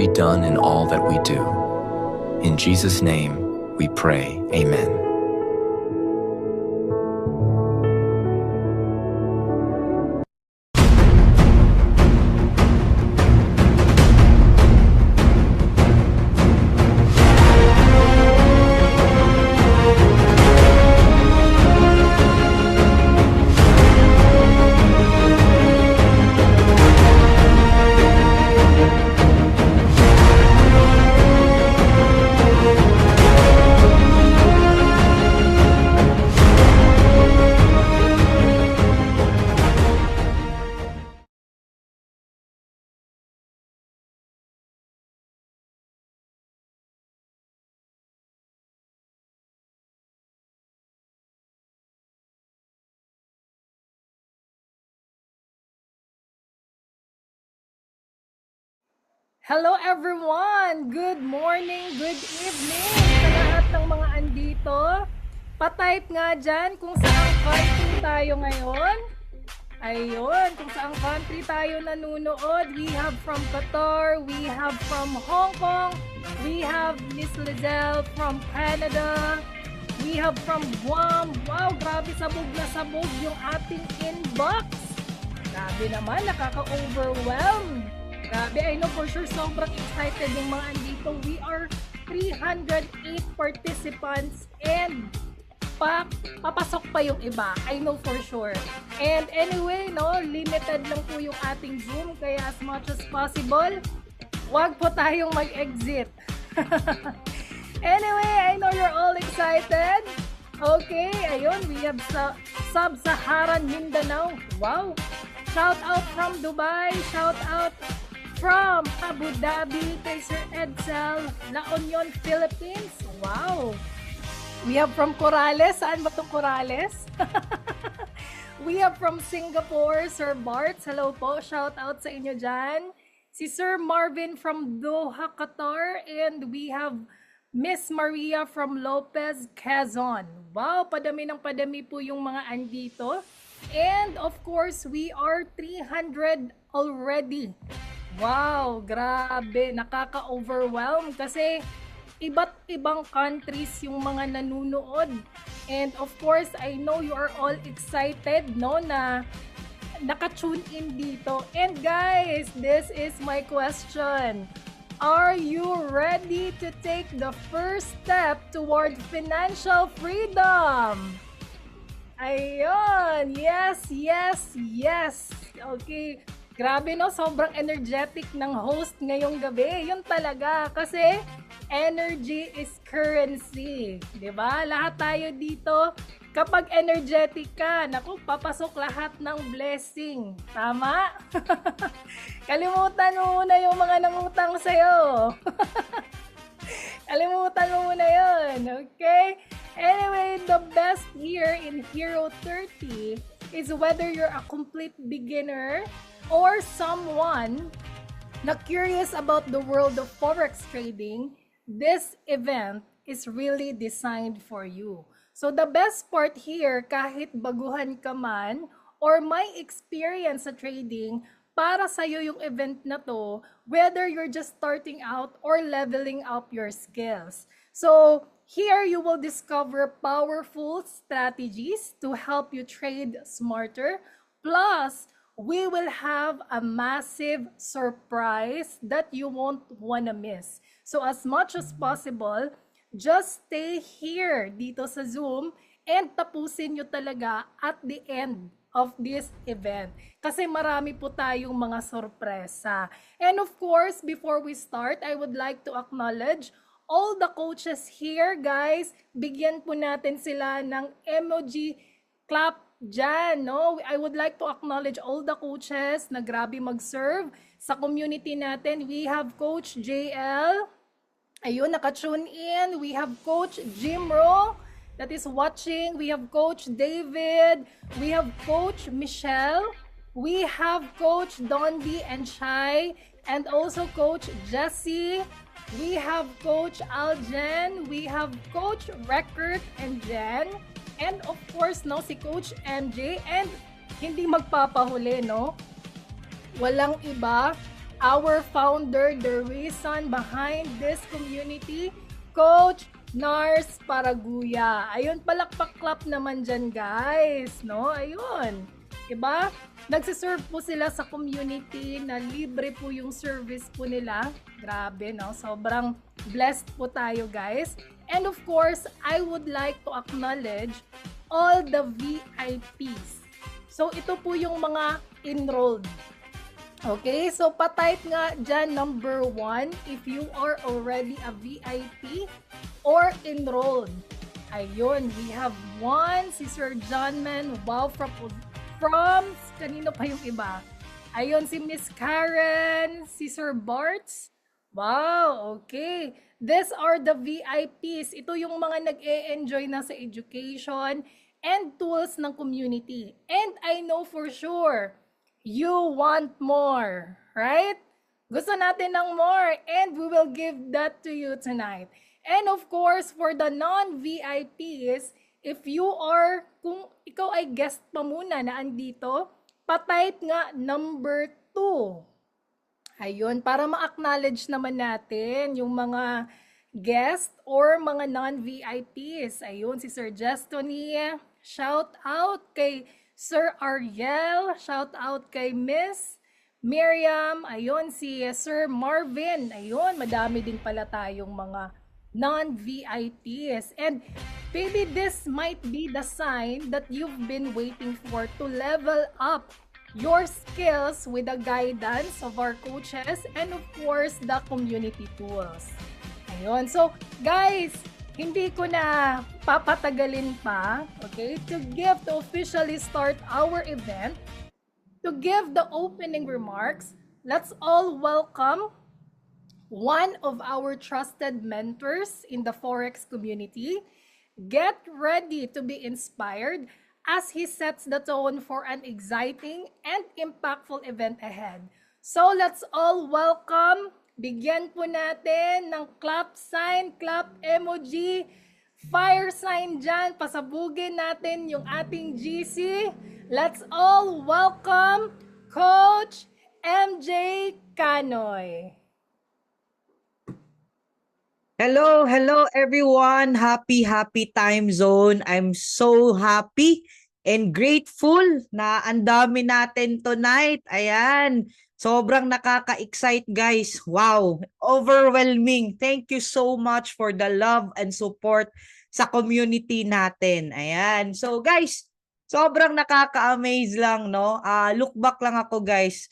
be done in all that we do. In Jesus' name, we pray. Amen. Hello everyone! Good morning, good evening sa lahat ng mga andito. Pa-type nga dyan kung saan country tayo ngayon. Ayun, kung saan country tayo nanunood. We have from Qatar, we have from Hong Kong, we have Miss Lizelle from Canada, we have from Guam. Wow, grabe sabog na sabog yung ating inbox. Grabe naman, nakaka-overwhelm. Grabe, I know for sure sobrang excited yung mga andito. We are 308 participants and papasok pa yung iba. I know for sure. And anyway, no, limited lang po yung ating Zoom kaya as much as possible, wag po tayong mag-exit. Anyway, I know you're all excited. Okay, ayun, we have Sub-Saharan Mindanao. Wow! Shout out from Dubai, shout out from Abu Dhabi, kay Sir Edsel, La Union, Philippines. Wow! We have from Corales. Saan ba itong Corales? We have from Singapore, Sir Bart. Hello po. Shout out sa inyo dyan. Si Sir Marvin from Doha, Qatar. And we have Miss Maria from Lopez, Quezon. Wow! Padami ng padami po yung mga andito. And of course, we are 300 already. Wow, grabe, nakaka-overwhelm kasi iba't ibang countries yung mga nanunood. And of course, I know you are all excited, no, na naka-tune in dito. And guys, this is my question. Are you ready to take the first step toward financial freedom? Ayun, yes, yes, yes. Okay. Grabe no, sobrang energetic ng host ngayong gabi. Yun talaga, kasi energy is currency. 'Di ba? Lahat tayo dito, kapag energetic ka, naku, papasok lahat ng blessing. Tama? Kalimutan mo muna yung mga nangutang sa'yo. Kalimutan mo muna yun, okay? Anyway, the best here in Hero 30 is whether you're a complete beginner or someone na curious about the world of Forex trading, this event is really designed for you. So the best part here, kahit baguhan ka man or may experience sa trading, para sa'yo yung event na to, whether you're just starting out or leveling up your skills. So here you will discover powerful strategies to help you trade smarter, plus we will have a massive surprise that you won't wanna miss. So as much as possible, just stay here dito sa Zoom and tapusin nyo talaga at the end of this event. Kasi marami po tayong mga sorpresa. And of course, before we start, I would like to acknowledge all the coaches here, guys. Bigyan po natin sila ng emoji clap dyan, no? I would like to acknowledge all the coaches na grabe mag-serve sa community natin. We have Coach JL. Ayun, naka-tune in. We have Coach Jimro that is watching. We have Coach David. We have Coach Michelle. We have Coach Dondi and Shai. And also Coach Jessie. We have Coach Aljen. We have Coach Record and Jen. And of course, no, si Coach MJ. And hindi magpapahuli, no? Walang iba our founder, the reason behind this community, Coach Nars Paraguya. Ayun, palakpak-clap naman dyan, guys. No? Ayun. Diba? Nagsiserve po sila sa community na libre po yung service po nila. Grabe, no? Sobrang blessed po tayo, guys. And of course, I would like to acknowledge all the VIPs. So, ito po yung mga enrolled. Okay, so patype nga dyan number 1 if you are already a VIP or enrolled. Ayun, we have one, si Sir John Man, wow, from kanino pa yung iba? Ayun, si Miss Karen, si Sir Barts. Wow, okay. These are the VIPs. Ito yung mga nag-e-enjoy na sa education and tools ng community. And I know for sure, you want more, right? Gusto natin ng more and we will give that to you tonight. And of course, for the non-VIPs, if you are, kung ikaw ay guest pa muna na andito, patype nga number 2. Ayun, para ma-acknowledge naman natin yung mga guest or mga non-VIPs. Ayun, si Sir Jestony, shout out kay Sir Ariel, shout out kay Miss Miriam, ayun, si Sir Marvin, ayun, madami din pala tayong mga non-VIPs. And maybe this might be the sign that you've been waiting for to level up your skills with the guidance of our coaches and of course the community tools. Ayun, so guys, hindi ko na papatagalin pa, okay, to officially start our event, to give the opening remarks. Let's all welcome one of our trusted mentors in the Forex community. Get ready to be inspired as he sets the tone for an exciting and impactful event ahead. So let's all welcome, bigyan po natin ng clap sign, clap emoji, fire sign dyan, pasabugin natin yung ating GC. Let's all welcome Coach MJ Canoy. Hello everyone. Happy time zone. I'm so happy and grateful na ang dami natin tonight. Ayan. Sobrang nakaka-excite, guys. Wow, overwhelming. Thank you so much for the love and support sa community natin. Ayan. So guys, sobrang nakaka-amaze lang, no? Look back lang ako, guys.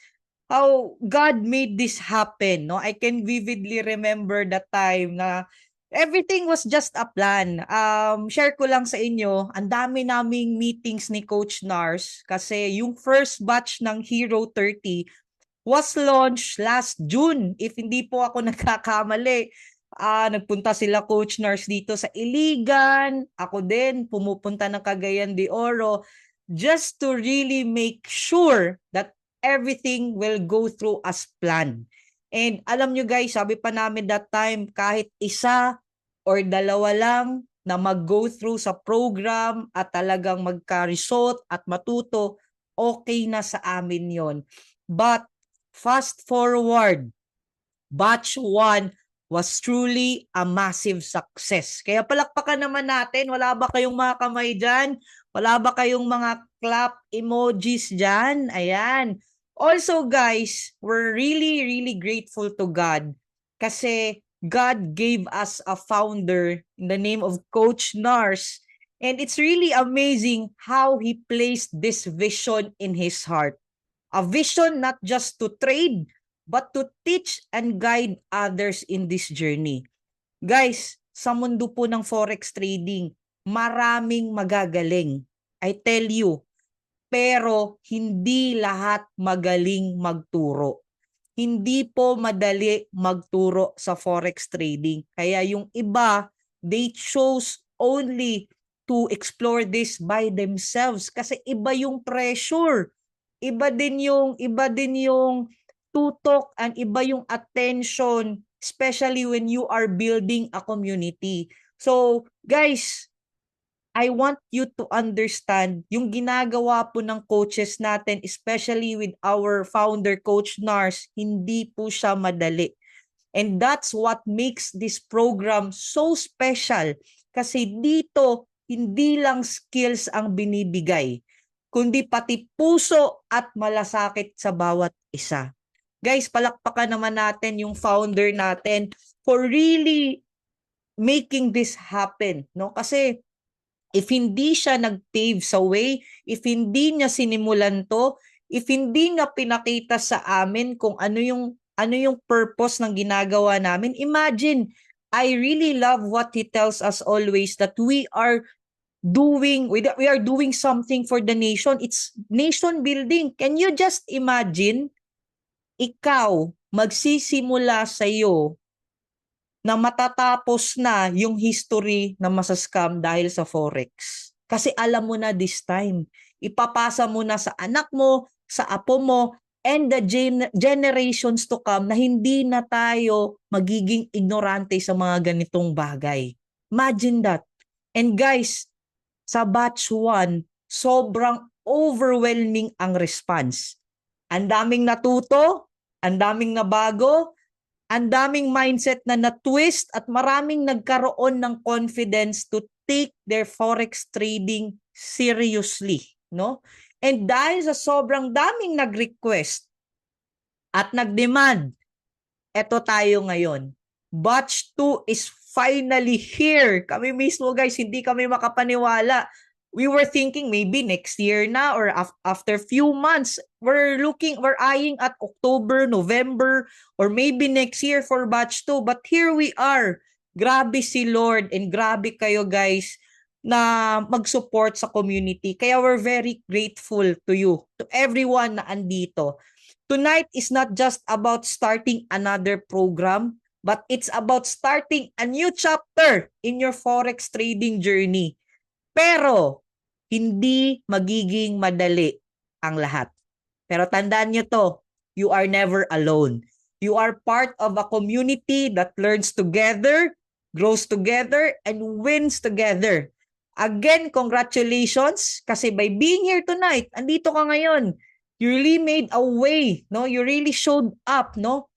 How God made this happen, no? I can vividly remember the time na everything was just a plan. Share ko lang sa inyo, ang dami naming meetings ni Coach Nars kasi yung first batch ng Hero 30 was launched last June. If hindi po ako nagkakamali, nagpunta sila Coach Nars dito sa Iligan. Ako din, pumupunta ng Cagayan de Oro just to really make sure that everything will go through as planned. And alam nyo guys, sabi pa namin that time, kahit isa or dalawa lang na mag-go through sa program at talagang magka-result at matuto, okay na sa amin yon. But fast forward, batch 1 was truly a massive success. Kaya palakpakan naman natin. Wala ba kayong mga kamay dyan? Wala ba kayong mga clap emojis dyan? Ayan. Also guys, we're really grateful to God kasi God gave us a founder in the name of Coach Nars. And it's really amazing how he placed this vision in his heart. A vision not just to trade, but to teach and guide others in this journey. Guys, sa mundo po ng Forex trading, maraming magagaling. I tell you, pero hindi lahat magaling magturo. Hindi po madali magturo sa Forex trading. Kaya yung iba, they chose only to explore this by themselves kasi iba yung pressure. Iba din yung tutok and iba yung attention, especially when you are building a community. So, guys, I want you to understand yung ginagawa po ng coaches natin, especially with our founder, Coach Nars, hindi po siya madali. And that's what makes this program so special. Kasi dito, hindi lang skills ang binibigay, kundi pati puso at malasakit sa bawat isa. Guys, palakpakan naman natin yung founder natin for really making this happen, no? Kasi if hindi siya nag-pave sa way, if hindi niya sinimulan to, if hindi niya pinakita sa amin kung ano yung purpose ng ginagawa namin, imagine, I really love what he tells us always, that we are doing something for the nation. It's nation building. Can you just imagine, ikaw, magsisimula sa iyo na matatapos na yung history na masascam dahil sa Forex. Kasi alam mo na this time, ipapasa mo na sa anak mo, sa apo mo, and the generations to come na hindi na tayo magiging ignorante sa mga ganitong bagay. Imagine that. And guys, sa batch 1, sobrang overwhelming ang response. Ang daming natuto, ang daming nabago, ang daming mindset na na-twist at maraming nagkaroon ng confidence to take their forex trading seriously, no? And dahil sa sobrang daming nag-request at nag-demand, eto tayo ngayon. Batch 2 is finally here. Kami mismo guys, hindi kami makapaniwala. We were thinking maybe next year na or after few months. We're eyeing at October, November, or maybe next year for batch 2. But here we are. Grabe si Lord and grabe kayo guys na mag-support sa community. Kaya we're very grateful to you, to everyone na andito. Tonight is not just about starting another program, but it's about starting a new chapter in your forex trading journey. Pero, hindi magiging madali ang lahat. Pero tandaan nyo to, you are never alone. You are part of a community that learns together, grows together, and wins together. Again, congratulations, kasi by being here tonight, andito ka ngayon. You really made a way, no? You really showed up, no?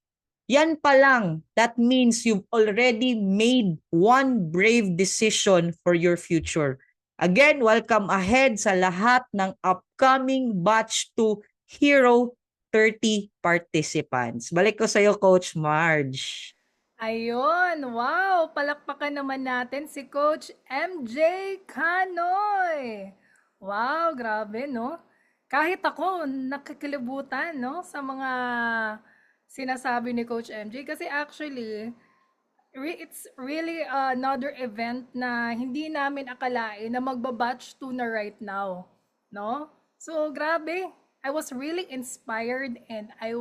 Yan pa lang, that means you've already made one brave decision for your future. Again, welcome ahead sa lahat ng upcoming Batch 2 Hero 30 participants. Balik ko sa iyo, Coach Marge. Ayun, wow! Palakpakan naman natin si Coach MJ Canoy. Wow, grabe, no? Kahit ako, nakakilibutan, no? Sa mga sinasabi ni Coach MJ. Kasi actually, it's really another event na hindi namin akalain na magbabatch 2 na right now, no? So grabe, I was really inspired and I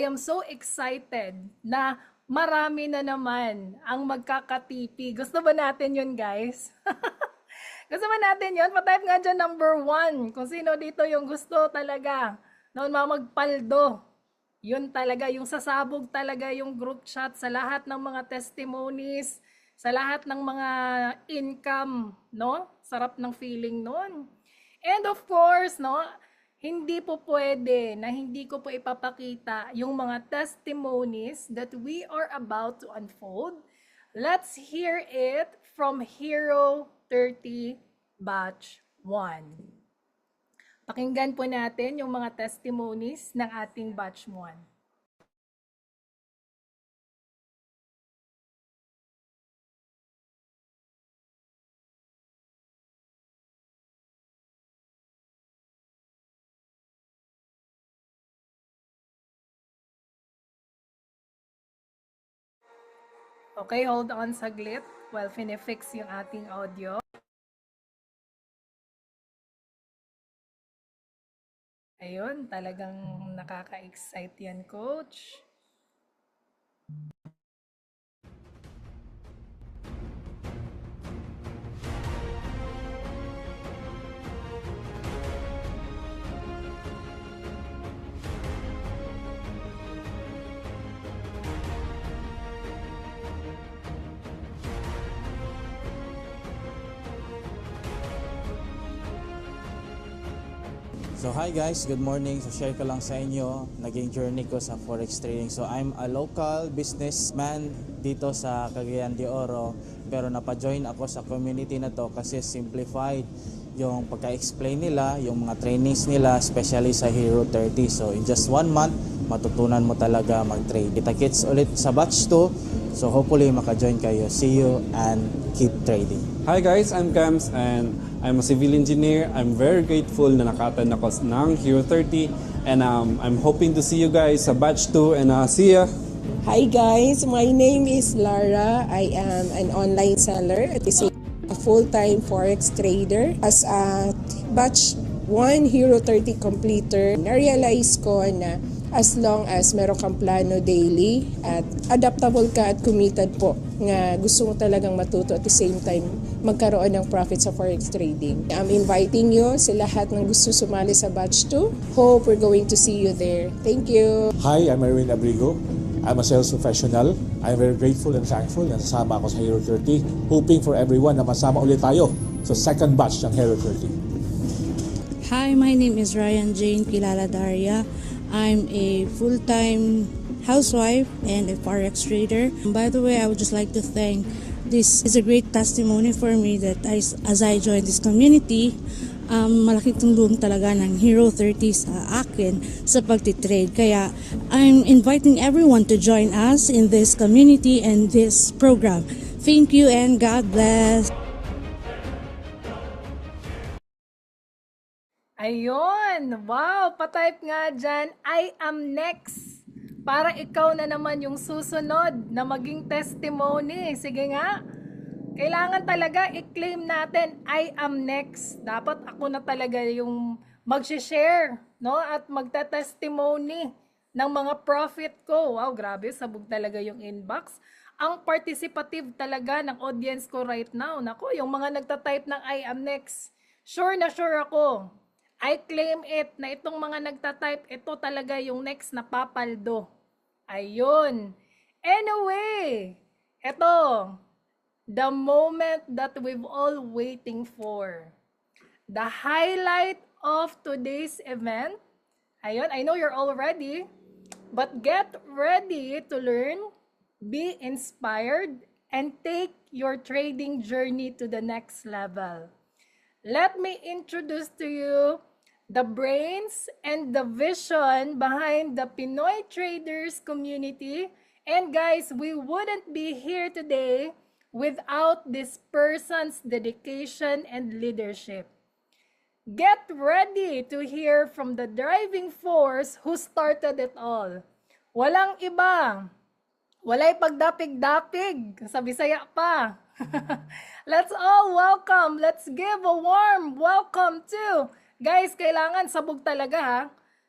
am so excited na marami na naman ang magkakatipi. Gusto ba natin yun, guys? Gusto ba natin yun? Pa-type nga dyan number 1 kung sino dito yung gusto talaga na magpaldo. Yun talaga, yung sasabog talaga yung group chat sa lahat ng mga testimonies, sa lahat ng mga income, no? Sarap ng feeling nun. And of course, no, hindi po pwede na hindi ko po ipapakita yung mga testimonies that we are about to unfold. Let's hear it from Hero 30 Batch 1. Pakinggan po natin yung mga testimonies ng ating Batch 1. Okay, hold on saglit while finifix yung ating audio. Ayun, talagang nakaka-excite yan, Coach. So hi guys, good morning. So share ko lang sa inyo naging journey ko sa forex trading. So I'm a local businessman dito sa Cagayan de Oro, pero napa-join ako sa community na to kasi simplified yung pagka-explain nila, yung mga trainings nila, especially sa Hero 30. So in just 1 month, matutunan mo talaga mag-trade. Kita-kits ulit sa batch 2. So hopefully maka-join kayo. See you and keep trading. Hi guys, I'm Cams and I'm a civil engineer. I'm very grateful na naka-attend ako ng Hero 30 and I'm hoping to see you guys sa batch 2 and see ya! Hi guys, my name is Lara. I am an online seller at the same a full-time forex trader. As a batch 1 Hero 30 completer, na-realize ko na as long as meron kang plano daily at adaptable ka at committed po nga gusto mo talagang matuto at the same time magkaroon ng profit sa forex trading. I'm inviting you sa lahat ng gusto sumali sa batch 2. Hope we're going to see you there. Thank you. Hi, I'm Erwin Abrigo. I'm a sales professional. I'm very grateful and thankful na nasama ako sa Hero 30. Hoping for everyone na masama ulit tayo sa second batch ng Hero 30. Hi, my name is Ryan Jane Kilala Daria. I'm a full-time housewife and a forex trader. By the way, I would just like to thank, this is a great testimony for me that as I joined this community, malaking tulong talaga ng Hero 30 sa akin sa pagtitrade. Kaya I'm inviting everyone to join us in this community and this program. Thank you and God bless. Ayun! Wow! Patype nga dyan, I am next. Para ikaw na naman yung susunod na maging testimony. Sige nga. Kailangan talaga i-claim natin, I am next. Dapat ako na talaga yung mag-share, no? At magta-testimony ng mga profit ko. Wow, grabe. Sabog talaga yung inbox. Ang participative talaga ng audience ko right now. Nako, yung mga nagta-type ng I am next. Sure na sure ako. I claim it na itong mga nagta-type, ito talaga yung next na papaldo. Ayun. Anyway, ito, the moment that we've all waiting for. The highlight of today's event. Ayun, I know you're all ready, but get ready to learn, be inspired, and take your trading journey to the next level. Let me introduce to you the brains and the vision behind the Pinoy traders community. And guys, we wouldn't be here today without this person's dedication and leadership. Get ready to hear from the driving force who started it all. Walang iba. Walay pagdapig-dapig. Sa Bisaya pa. Let's all welcome. Let's give a warm welcome to. Guys, kailangan sabog talaga ha.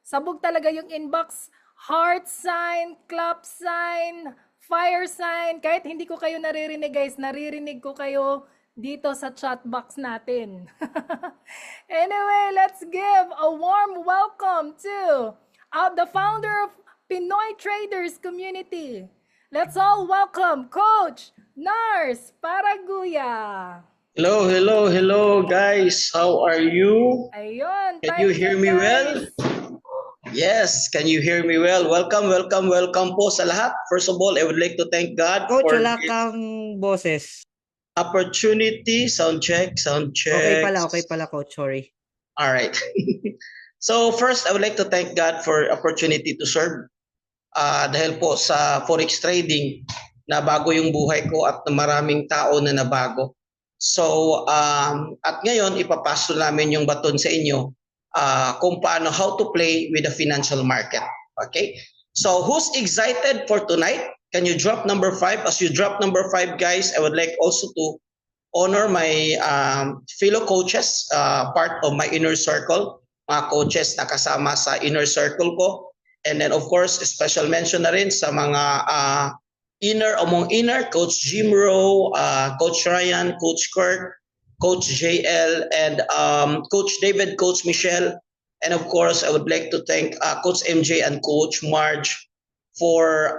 Sabog talaga yung inbox. Heart sign, clap sign, fire sign. Kahit hindi ko kayo naririnig guys, naririnig ko kayo dito sa chat box natin. Anyway, let's give a warm welcome to the founder of Pinoy Traders Community. Let's all welcome Coach Nars Paraguya. Hello guys. How are you? Ayun. Can you hear me well? Yes, can you hear me well? Welcome po sa lahat. First of all, I would like to thank God Coach, for wala this kang boses. opportunity. Sound check. Okay pala, Coach. Sorry. All right. So first, I would like to thank God for opportunity to serve. Dahil po sa forex trading, nabago yung buhay ko at maraming tao na nabago. So, at ngayon, ipapaso namin yung baton sa inyo kung paano, how to play with the financial market. Okay? So, who's excited for tonight? Can you drop number 5? As you drop number 5, guys, I would like also to honor my fellow coaches, part of my inner circle, mga coaches na kasama sa inner circle ko. And then, of course, special mention na rin sa mga among inner, Coach Jim Rowe, Coach Ryan, Coach Kurt, Coach JL, and Coach David, Coach Michelle. And of course, I would like to thank Coach MJ and Coach Marge for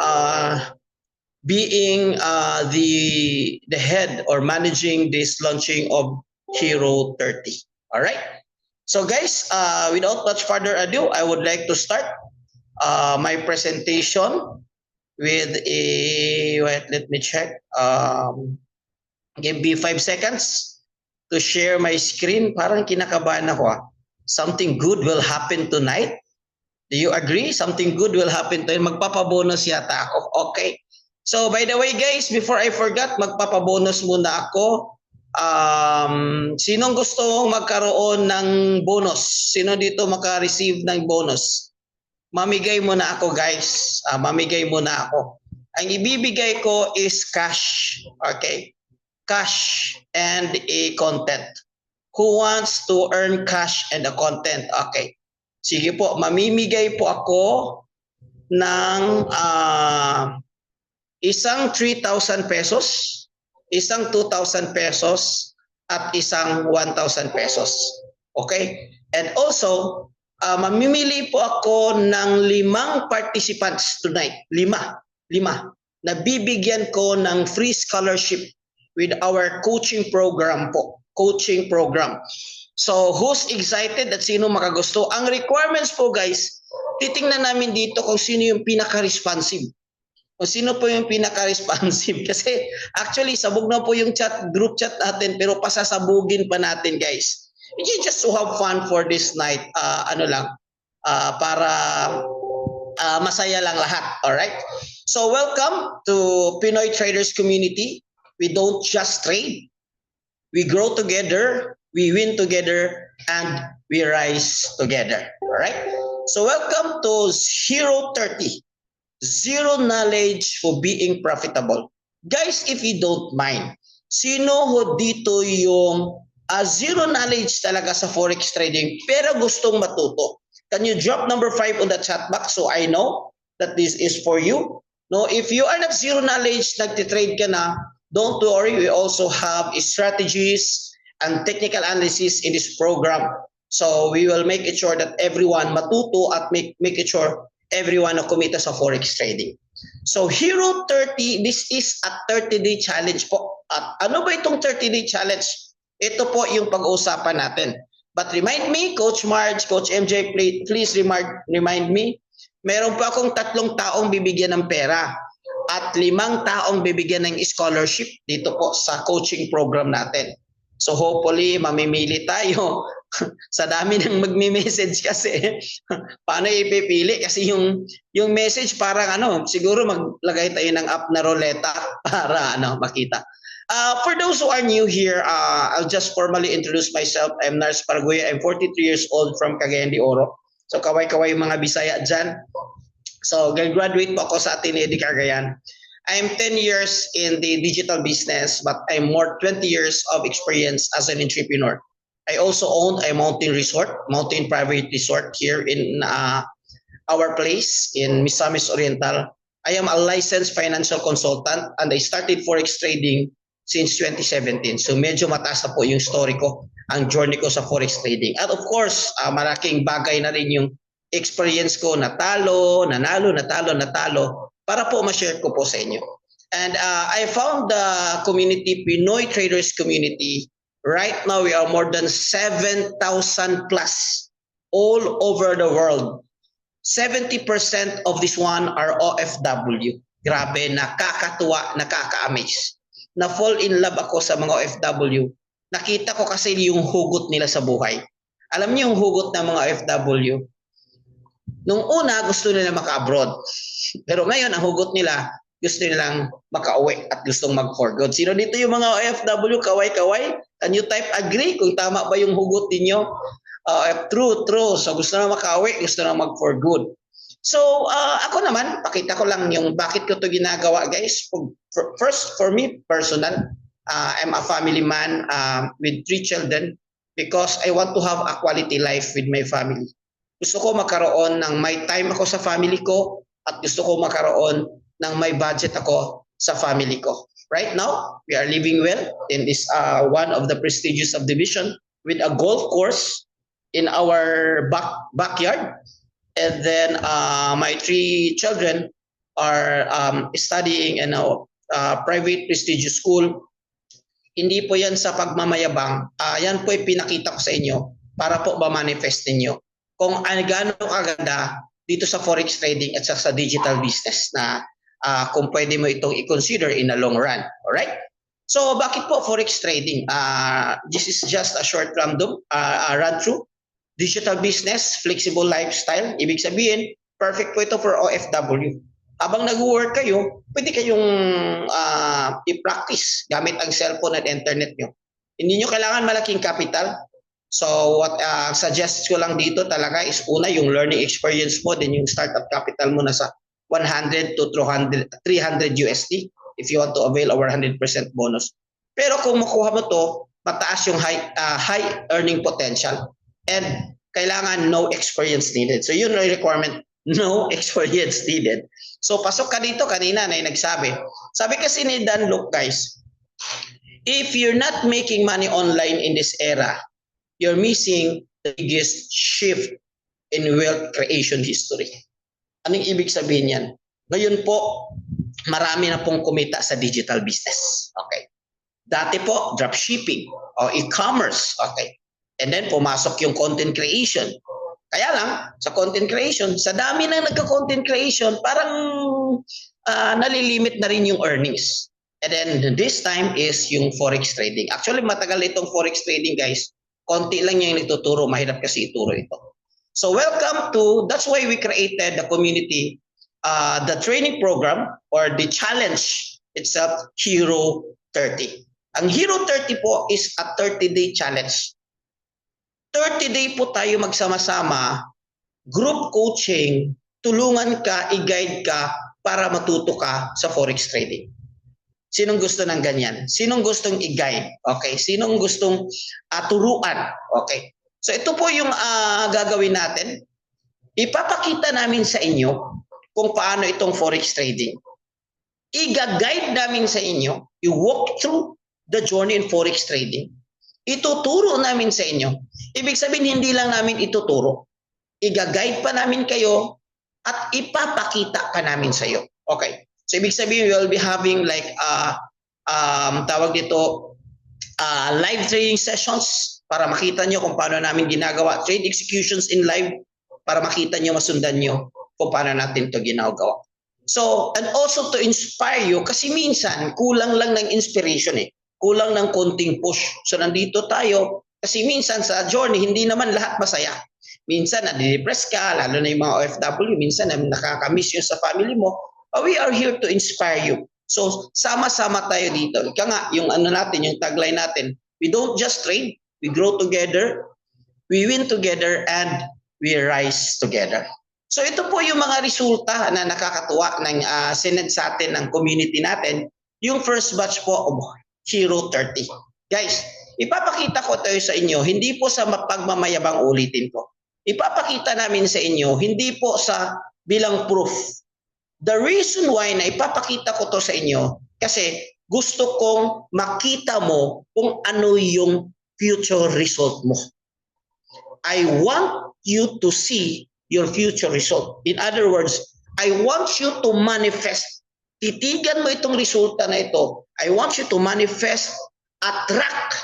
being the head or managing this launching of Hero 30. All right. So guys, without much further ado, I would like to start my presentation with a, wait, let me check. Give me 5 seconds to share my screen. Parang kinakabahan ako. Something good will happen tonight. Do you agree? Something good will happen tonight. Magpapabonus yata ako. Okay. So by the way guys, before I forgot, magpapabonus muna ako. Sinong gusto magkaroon ng bonus? Sino dito maka-receive ng bonus? Mamigay muna ako guys. Mamigay muna ako. Ang ibibigay ko is cash. Okay? Cash and a content. Who wants to earn cash and a content? Okay. Sige po, mamimigay po ako ng isang 3,000 pesos, isang 2,000 pesos, at isang 1,000 pesos. Okay? And also, mamimili po ako ng 5 participants tonight. 5. Na bibigyan ko ng free scholarship with our coaching program po. Coaching program. So, who's excited at sino makagusto? Ang requirements po guys, titingnan namin dito kung sino yung pinaka-responsive. Kung sino po yung pinaka-responsive. Kasi actually, sabog na po yung group chat natin, pero pasasabugin pa natin guys. It's just to have fun for this night. Para masaya lang lahat. Alright? So, welcome to Pinoy Traders Community. We don't just trade. We grow together, we win together, and we rise together. Alright? So, welcome to Hero 30. Zero knowledge for being profitable. Guys, if you don't mind, sino ho dito yung zero knowledge talaga sa forex trading pero gustong matuto? Can you drop number 5 on the chat box so I know that this is for you? No, if you are not zero knowledge, nagtitrade ka na, don't worry, we also have strategies and technical analysis in this program. So we will make it sure that everyone matuto at make it sure everyone na kumita sa forex trading. So Hero 30, this is a 30-day challenge po. At ano ba itong 30-day challenge? Ito po yung pag-uusapan natin. But remind me, Coach Marge, Coach MJ, please remind me, meron po akong 3 taong bibigyan ng pera at 5 taong bibigyan ng scholarship dito po sa coaching program natin. So hopefully, mamimili tayo. Sa dami ng magme-message kasi, paano ipipili? Kasi yung message parang siguro maglagay tayo ng app na roleta para makita. For those who are new here, I'll just formally introduce myself. I'm Nars Paraguya. I'm 43 years old from Cagayan de Oro. So kaway-kaway mga Bisaya dyan. So graduate po ako sa Ateneo de Cagayan. I'm 10 years in the digital business, but I'm more 20 years of experience as an entrepreneur. I also own a mountain private resort here in our place in Misamis Oriental. I am a licensed financial consultant and I started forex trading since 2017. So medyo mataas na po yung story ko, ang journey ko sa forex trading. At of course, malaking bagay na rin yung experience ko, natalo, nanalo, natalo, natalo, para po ma-share ko po sa inyo. And I found the community, Pinoy Traders Community. Right now, we are more than 7,000 plus all over the world. 70% of this one are OFW. Grabe, nakakatuwa, nakaka-amaze. Na-fall in love ako sa mga OFW. Nakita ko kasi yung hugot nila sa buhay. Alam niyo yung hugot ng mga OFW? Nung una, gusto nila maka-abroad. Pero ngayon, ang hugot nila, gusto nilang maka-uwi at gustong mag-for good. Sino dito yung mga OFW, kaway-kaway? Can you type agree kung tama ba yung hugot ninyo? True. So gusto na maka-uwi, gusto na mag-for good. So ako naman, pakita ko lang yung bakit ko to ginagawa guys. First, for me, personal, I'm a family man with 3 children because I want to have a quality life with my family. Gusto ko magkaroon ng may time ako sa family ko at gusto ko magkaroon ng may budget ako sa family ko. Right now, we are living well in this one of the prestigious subdivision with a golf course in our backyard. And then my 3 children are studying in a private prestigious school. Hindi po yan sa pagmamayabang. Yan po ay pinakita ko sa inyo para po ma-manifest ninyo kung gaano kaganda dito sa forex trading at sa digital business na kung pwede mo itong i-consider in a long run. Alright? So, bakit po forex trading? This is just a short run through. Digital business, flexible lifestyle. Ibig sabihin, perfect po ito for OFW. Habang nag-work kayo, pwede kayong i-practice gamit ang cellphone at internet nyo. Hindi nyo kailangan malaking capital. So what suggest ko lang dito talaga is una yung learning experience mo, then yung startup capital mo nasa 100 to 300 USD if you want to avail our 100% bonus. Pero kung makuha mo to, mataas yung high earning potential and kailangan no experience needed. So yun yung requirement, no experience needed. So pasok ka dito, kanina na nagsabi. Sabi kasi ni Dan, look guys, if you're not making money online in this era, you're missing the biggest shift in wealth creation history. Anong ibig sabihin yan? Ngayon po, marami na pong kumita sa digital business. Okay. Dati po, dropshipping o e-commerce. Okay. And then pumasok yung content creation. Kaya lang, sa content creation, sa dami na nagka-content creation, parang nalilimit na rin yung earnings. And then this time is yung forex trading. Actually, matagal itong forex trading, guys. Konti lang yung nagtuturo, mahirap kasi ituro ito. So welcome to, that's why we created the community, the training program or the challenge itself, Hero 30. Ang Hero 30 po is a 30-day challenge. 30-day po tayo magsama-sama, group coaching, tulungan ka, i-guide ka para matuto ka sa forex trading. Sinong gusto ng ganyan? Sinong gustong i-guide? Okay. Sinong gustong turuan? Okay. So ito po yung gagawin natin. Ipapakita namin sa inyo kung paano itong forex trading. I-guide namin sa inyo. I-walk through the journey in forex trading. Ituturo namin sa inyo. Ibig sabihin, hindi lang namin ituturo. I-guide pa namin kayo at ipapakita pa namin sa iyo. Okay. So, ibig sabihin, we will be having like, tawag dito, live trading sessions para makita nyo kung paano namin ginagawa. Trade executions in live para makita nyo, masundan nyo kung paano natin ito ginagawa. So, and also to inspire you, kasi minsan, kulang lang ng inspiration eh. Kulang ng konting push. So, nandito tayo, kasi minsan sa journey, hindi naman lahat masaya. Minsan, nadidepress ka, lalo na yung mga OFW, minsan nakakamiss yun sa family mo. We are here to inspire you. So, sama-sama tayo dito. Ika nga, yung ano natin, yung tagline natin, we don't just trade, we grow together, we win together, and we rise together. So, ito po yung mga resulta na nakakatuwa ng sinend sa atin ng community natin. Yung first batch po of Hero 30. Guys, ipapakita ko tayo sa inyo, hindi po sa pagmamayabang ulitin ko. Ipapakita namin sa inyo, hindi po sa bilang proof. The reason why na ipapakita ko to sa inyo, kasi gusto kong makita mo kung ano yung future result mo. I want you to see your future result. In other words, I want you to manifest. Titigan mo itong resulta na ito. I want you to manifest, attract.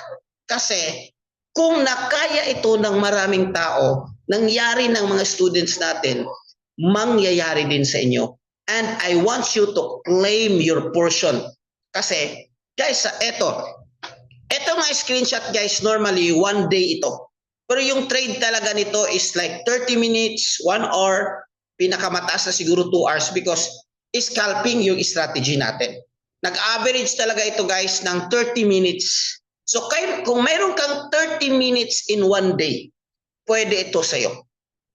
Kasi kung nakaya ito ng maraming tao, nangyari ng mga students natin, mangyayari din sa inyo. And I want you to claim your portion. Kasi, guys, ito mga screenshot, guys, normally, 1 day ito. Pero yung trade talaga nito is like 30 minutes, 1 hour, pinakamataas na siguro 2 hours because scalping yung strategy natin. Nag-average talaga ito, guys, ng 30 minutes. So, kung mayroon kang 30 minutes in 1 day, pwede ito sa'yo.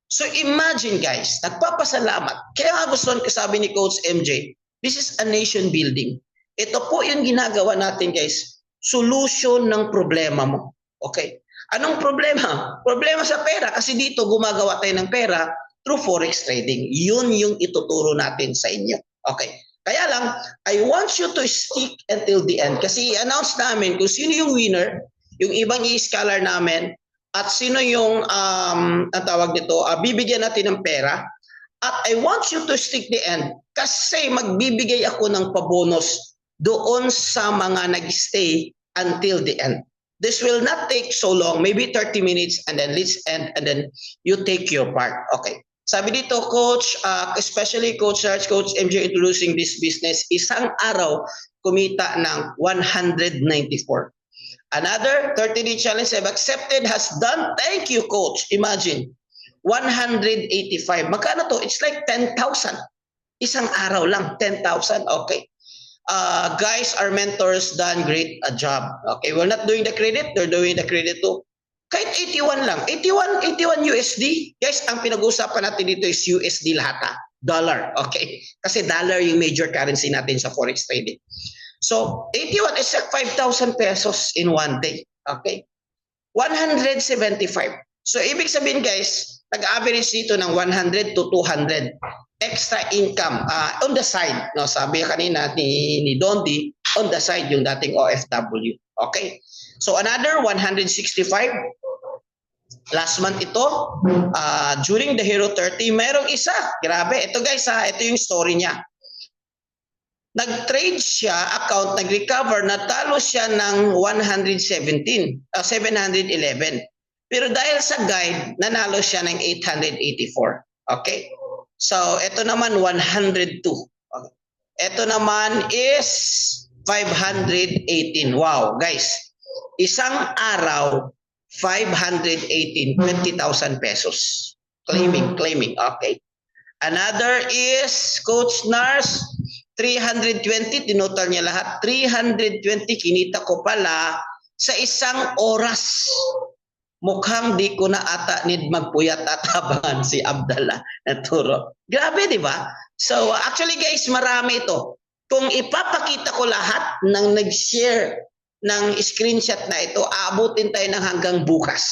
So imagine guys, nagpapasalamat. Kaya nga gusto ko sabi ni Coach MJ, this is a nation building. Ito po yung ginagawa natin guys, solution ng problema mo. Okay? Anong problema? Problema sa pera kasi dito gumagawa tayo ng pera through forex trading. Yun yung ituturo natin sa inyo. Okay? Kaya lang, I want you to stick until the end kasi i-announce namin kung sino yung winner, yung ibang i-scholar namin, at sino yung ang tawag nito, bibigyan natin ng pera. At I want you to stick the end kasi magbibigay ako ng pabonus doon sa mga nag-stay until the end. This will not take so long, maybe 30 minutes, and then let's end, and then you take your part. Okay. Sabi dito, Coach, especially Coach Sarge, Coach MJ introducing this business, isang araw kumita ng 194. Another 30-day challenge I've accepted has done, thank you, Coach. Imagine, 185. Magkano to? It's like 10,000. Isang araw lang, 10,000. Okay. Guys, our mentors done great a job. Okay, we're not doing the credit, they're doing the credit too. Kahit 81 lang, 81 USD. Guys, ang pinag-uusapan natin dito is USD lahat, dollar. Okay, kasi dollar yung major currency natin sa forex trading. So, 81 is like 5,000 pesos in one day. Okay, 175. So, ibig sabihin guys, nag-average dito ng 100 to 200 extra income on the side. No, sabi kanina ni Dondi, on the side yung dating OFW. Okay. So another 165 last month ito, during the Hero 30, merong isa. Grabe. Ito guys ito yung story niya. Nag-trade siya, account, nag-recover, natalo siya ng 711. Pero dahil sa guide, nanalo siya ng 884. Okay? So, ito naman 102. Okay. Ito naman is 518. Wow, guys. Isang araw, 518, 20,000 pesos. Claiming. Okay. Another is Coach Nars, 320. Tinotal niya lahat. 320, kinita ko pala sa isang oras. Mukhang di ko na ata need magpuyat at abangan si Abdallah na turo. Grabe, di ba? So, actually guys, marami ito. Kung ipapakita ko lahat ng nag-share ng screenshot na ito, aabutin tayo ng hanggang bukas.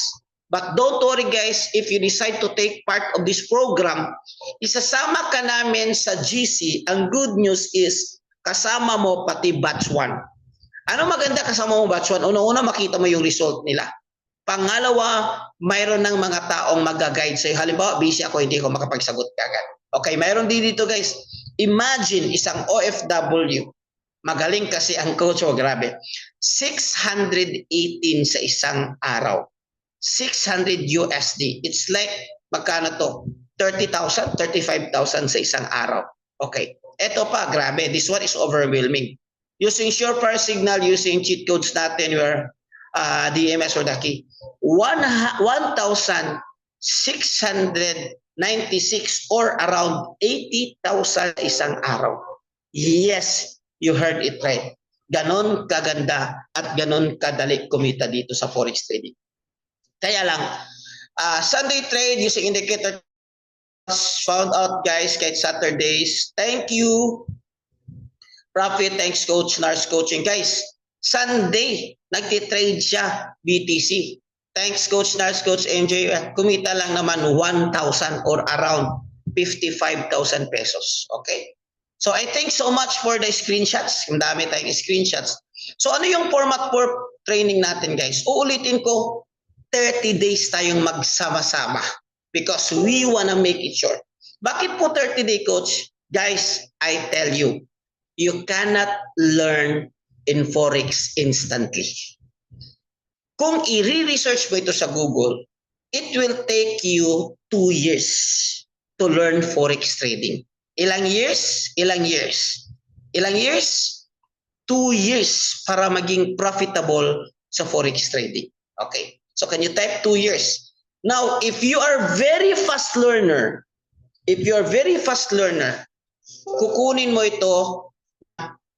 But don't worry guys, if you decide to take part of this program, isasama ka namin sa GC. Ang good news is, kasama mo pati batch 1. Ano maganda kasama mo batch 1? Una-una makita mo yung result nila. Pangalawa, mayroon ng mga taong mag-guide sa'yo. Halimbawa, busy ako, hindi ko makapagsagot kagad. Okay, mayroon din dito guys. Imagine isang OFW. Magaling kasi ang coach, grabe. 618 sa isang araw. 600 USD. It's like, magkano to? 30,000, 35,000 sa isang araw. Okay. Ito pa, grabe. This one is overwhelming. Using Surefire Signal, using cheat codes natin, where DMS or the key. 1,696 or around 80,000 isang araw. Yes, you heard it right. Ganon kaganda at ganon kadali kumita dito sa forex trading. Kaya lang, Sunday trade using indicator found out guys kahit Saturdays. Thank you. Profit, thanks Coach Nars Coaching. Guys, Sunday, nagtitrade siya, BTC. Thanks Coach Nars, Coach MJ. Kumita lang naman 1,000 or around 55,000 pesos. Okay? So I thank so much for the screenshots. Ang dami tayong screenshots. So ano yung format for training natin guys? Uulitin ko, 30 days tayong magsama-sama because we wanna make it short. Bakit po 30-day coach? Guys, I tell you, you cannot learn in Forex instantly. Kung i-research mo ito sa Google, it will take you 2 years to learn Forex trading. Ilang years? Ilang years? Ilang years? 2 years para maging profitable sa Forex trading. Okay. So can you type 2 years? Now, if you are very fast learner, kukunin mo ito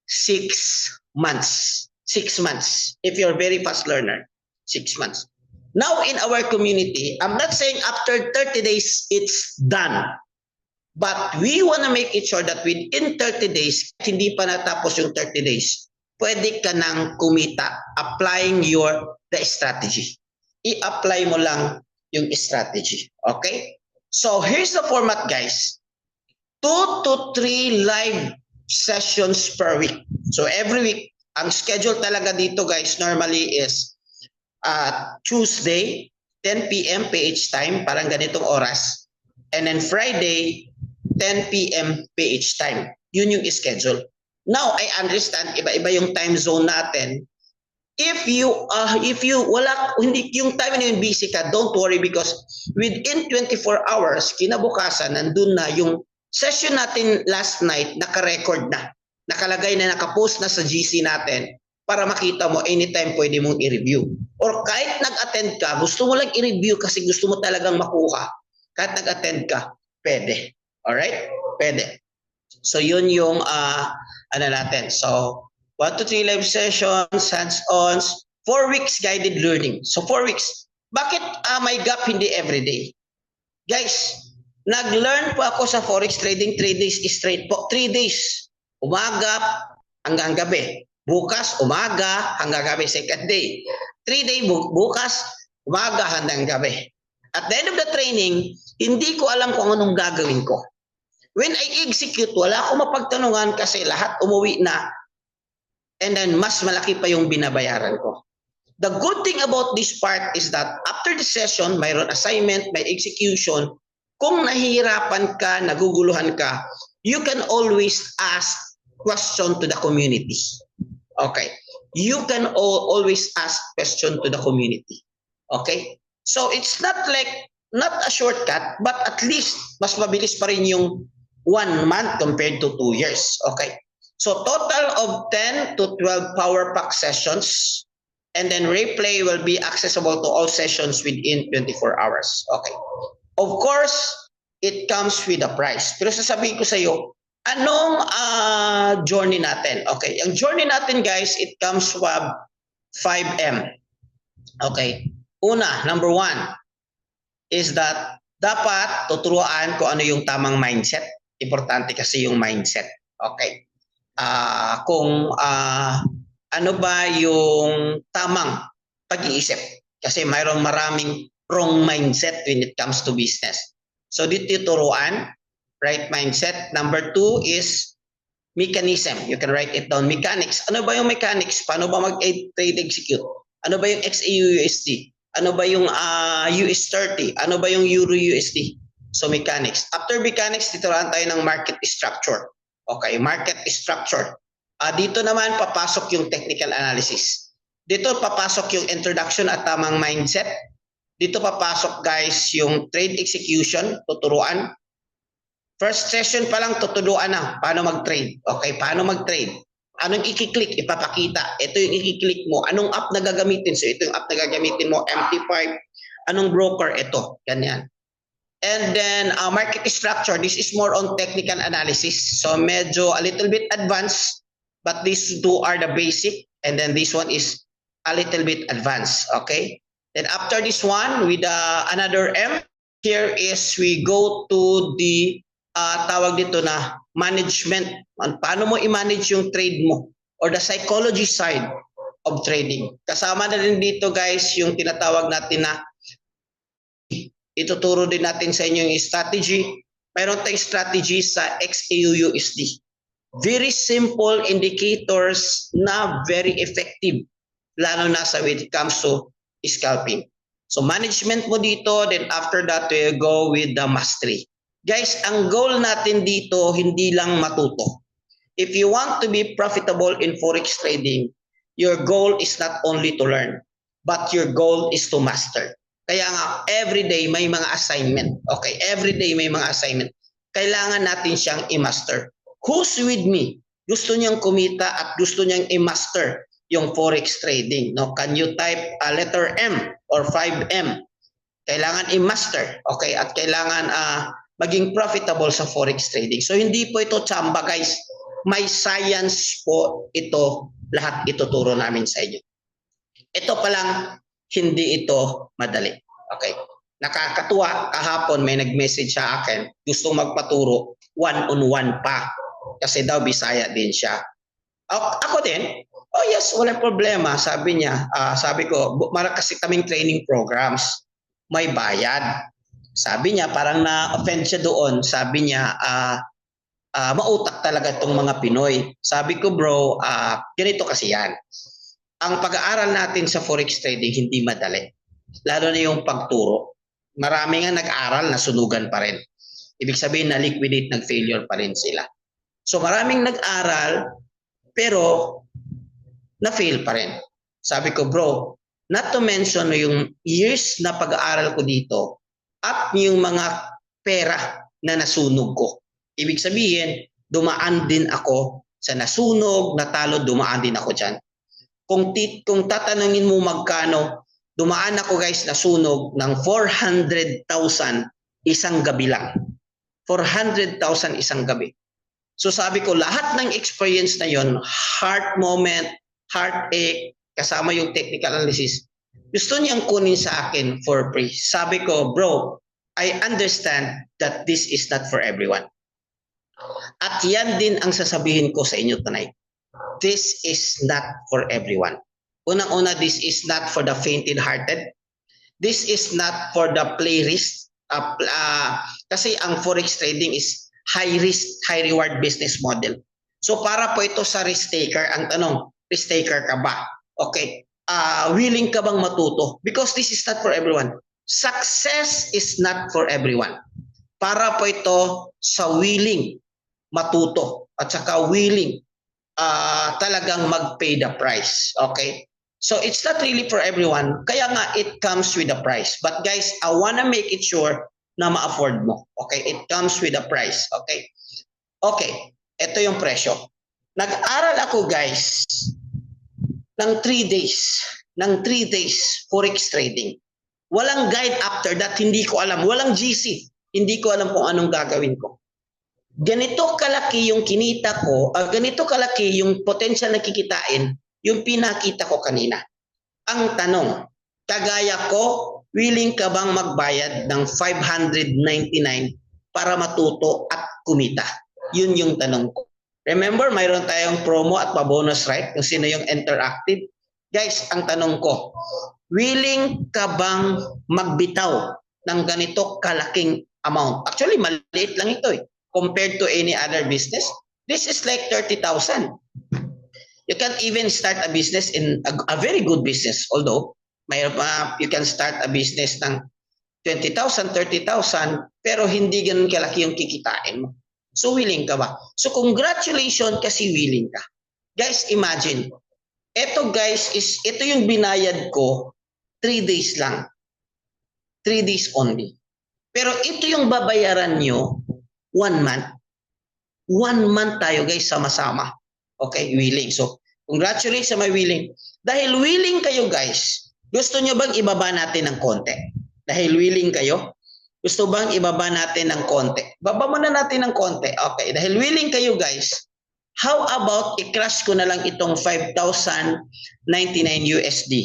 6 months. 6 months. If you're a very fast learner, 6 months. Now, in our community, I'm not saying after 30 days, it's done. But we want to make it sure that within 30 days, hindi pa natapos yung 30 days, pwede ka nang kumita applying the strategy. I-apply mo lang yung strategy. Okay? So, here's the format, guys. 2 to 3 live sessions per week. So, every week, ang schedule talaga dito, guys, normally is Tuesday, 10 p.m. PH time, parang ganitong oras. And then Friday, 10 p.m. PH time. Yun yung schedule. Now, I understand, iba-iba yung time zone natin. if you wala hindi yung time na yun busy ka, don't worry because within 24 hours kinabukasan nandun na yung session natin last night, naka-record na. Nakalagay na, naka-post na sa GC natin para makita mo anytime pwede mong i-review. Or kahit nag-attend ka, gusto mo lang i-review kasi gusto mo talagang makuha. Kahit nag-attend ka, pwede. Alright? Pwede. So yun yung ano natin. So 1 to 3 live sessions, hands-ons, 4 weeks guided learning. So 4 weeks. Bakit may gap hindi everyday? Guys, nag-learn po ako sa forex trading 3 days straight po. 3 days. Umaga hanggang gabi. Bukas, umaga hanggang gabi. Second day. 3 day bukas, umaga hanggang gabi. At the end of the training, hindi ko alam kung anong gagawin ko. When I execute, wala akong mapagtanungan kasi lahat umuwi na. And then mas malaki pa yung binabayaran ko. The good thing about this part is that after the session, mayroon assignment, may execution. Kung nahihirapan ka, naguguluhan ka, you can always ask question to the community. Okay. You can always ask question to the community. Okay. So it's not a shortcut, but at least mas mabilis pa rin yung 1 month compared to 2 years. Okay. So total of 10 to 12 power pack sessions, and then replay will be accessible to all sessions within 24 hours. Okay. Of course, it comes with a price. Pero sasabihin ko sa iyo, anong journey natin? Okay. Ang journey natin, guys, it comes from 5M. Okay. Una, number 1 is that dapat tuturuan kung ano yung tamang mindset. Importante kasi yung mindset. Okay. Kung ano ba yung tamang pag-iisip. Kasi mayroong maraming wrong mindset when it comes to business. So dito turuan, right mindset. Number 2 is mechanism. You can write it down. Mechanics. Ano ba yung mechanics? Paano ba mag-trade execute? Ano ba yung XAU-USD? Ano ba yung US30? Ano ba yung Euro-USD? So mechanics. After mechanics, tituruan tayo ng market structure. Okay, market structure. Dito naman papasok yung technical analysis. Dito papasok yung introduction at tamang mindset. Dito papasok, guys, yung trade execution, tuturuan. First session pa lang tuturuan na paano mag-trade. Okay, paano mag-trade? Anong i-click? Ipapakita. Ito yung i-click mo. Anong app na gagamitin? So ito yung app na gagamitin mo, MT5. Anong broker? Ito, ganyan. And then market structure, this is more on technical analysis. So medyo a little bit advanced, but these two are the basic. And then this one is a little bit advanced. Okay. Then after this one with another M, here is we go to the tawag dito na management. Paano mo i-manage yung trade mo or the psychology side of trading. Kasama na rin dito, guys, yung tinatawag natin na ituturo din natin sa inyo yung strategy. Mayroon tayong strategy sa XAU-USD. Very simple indicators na very effective, lalo na sa when it comes to scalping. So management mo dito, then after that, we go with the mastery. Guys, ang goal natin dito, hindi lang matuto. If you want to be profitable in forex trading, your goal is not only to learn, but your goal is to master. Kaya nga, everyday may mga assignment. Okay, everyday may mga assignment. Kailangan natin siyang i-master. Who's with me? Gusto niyang kumita at gusto niyang i-master yung forex trading. No? Can you type a letter M or 5M? Kailangan i-master. Okay, at kailangan maging profitable sa forex trading. So hindi po ito tsamba, guys. May science po ito. Lahat ituturo namin sa inyo. Ito pa lang, hindi ito madali. Okay. Nakakatuwa, kahapon may nag-message sa akin, gustong magpaturo one-on-one pa. Kasi daw Bisaya din siya. Ako din, oh yes, walang problema. Sabi niya, sabi ko, mara kasi kaming training programs, may bayad. Sabi niya, parang na-offend siya doon. Sabi niya, mautak talaga itong mga Pinoy. Sabi ko, bro, ganito kasi yan. Ang pag-aaral natin sa forex trading hindi madali. Lalo na yung pagturo. Marami nga nag-aral na sunugan pa rin. Ibig sabihin na liquidate, nag-failure pa rin sila. So maraming nag-aral pero na-fail pa rin. Sabi ko, bro, not to mention yung years na pag-aaral ko dito at yung mga pera na nasunog ko. Ibig sabihin, dumaan din ako sa nasunog, natalo, dumaan din ako dyan. Kung tatanungin mo magkano, dumaan ako guys nasunog ng 400,000 isang gabi lang. 400,000 isang gabi. So sabi ko, lahat ng experience na yon, heart moment, heartache, kasama yung technical analysis, gusto niyang kunin sa akin for free. Sabi ko, bro, I understand that this is not for everyone. At yan din ang sasabihin ko sa inyo tonight. This is not for everyone. Unang-una, this is not for the fainted-hearted. This is not for the play risk. Kasi ang forex trading is high risk, high reward business model. So para po ito sa risk taker, ang tanong, risk taker ka ba? Okay. Willing ka bang matuto? Because this is not for everyone. Success is not for everyone. Para po ito sa willing matuto at saka willing talagang mag-pay the price. Okay? So it's not really for everyone. Kaya nga it comes with a price. But guys, I wanna make it sure na ma-afford mo. Okay? It comes with a price. Okay? Okay. Ito yung presyo. Nag-aral ako guys ng 3 days. Ng 3 days forex trading. Walang guide after that. Hindi ko alam. Walang GC. Hindi ko alam kung anong gagawin ko. Ganito kalaki yung kinita ko, ganito kalaki yung potential na kikitain, yung pinakita ko kanina. Ang tanong, kagaya ko, willing ka bang magbayad ng 599 para matuto at kumita? Yun yung tanong ko. Remember, mayroon tayong promo at pa-bonus, right? Kung sino yung interactive. Guys, ang tanong ko, willing ka bang magbitaw ng ganito kalaking amount? Actually, maliit lang ito eh. Compared to any other business, this is like 30,000. You can even start a business in a very good business. Although, you can start a business ng 20,000, 30,000, pero hindi ganun kalaki yung kikitain mo. So, willing ka ba? So, congratulations kasi willing ka. Guys, imagine. Ito guys, ito yung binayad ko 3 days lang. 3 days only. Pero ito yung babayaran nyo 1 month. 1 month tayo guys sama-sama. Okay, willing. So, congratulations sa may willing. Dahil willing kayo guys, gusto nyo bang ibaba natin ng konti? Dahil willing kayo, gusto bang ibaba natin ng konti? Baba muna natin ng konti. Okay, dahil willing kayo guys, how about i-crush ko na lang itong 5,099 USD?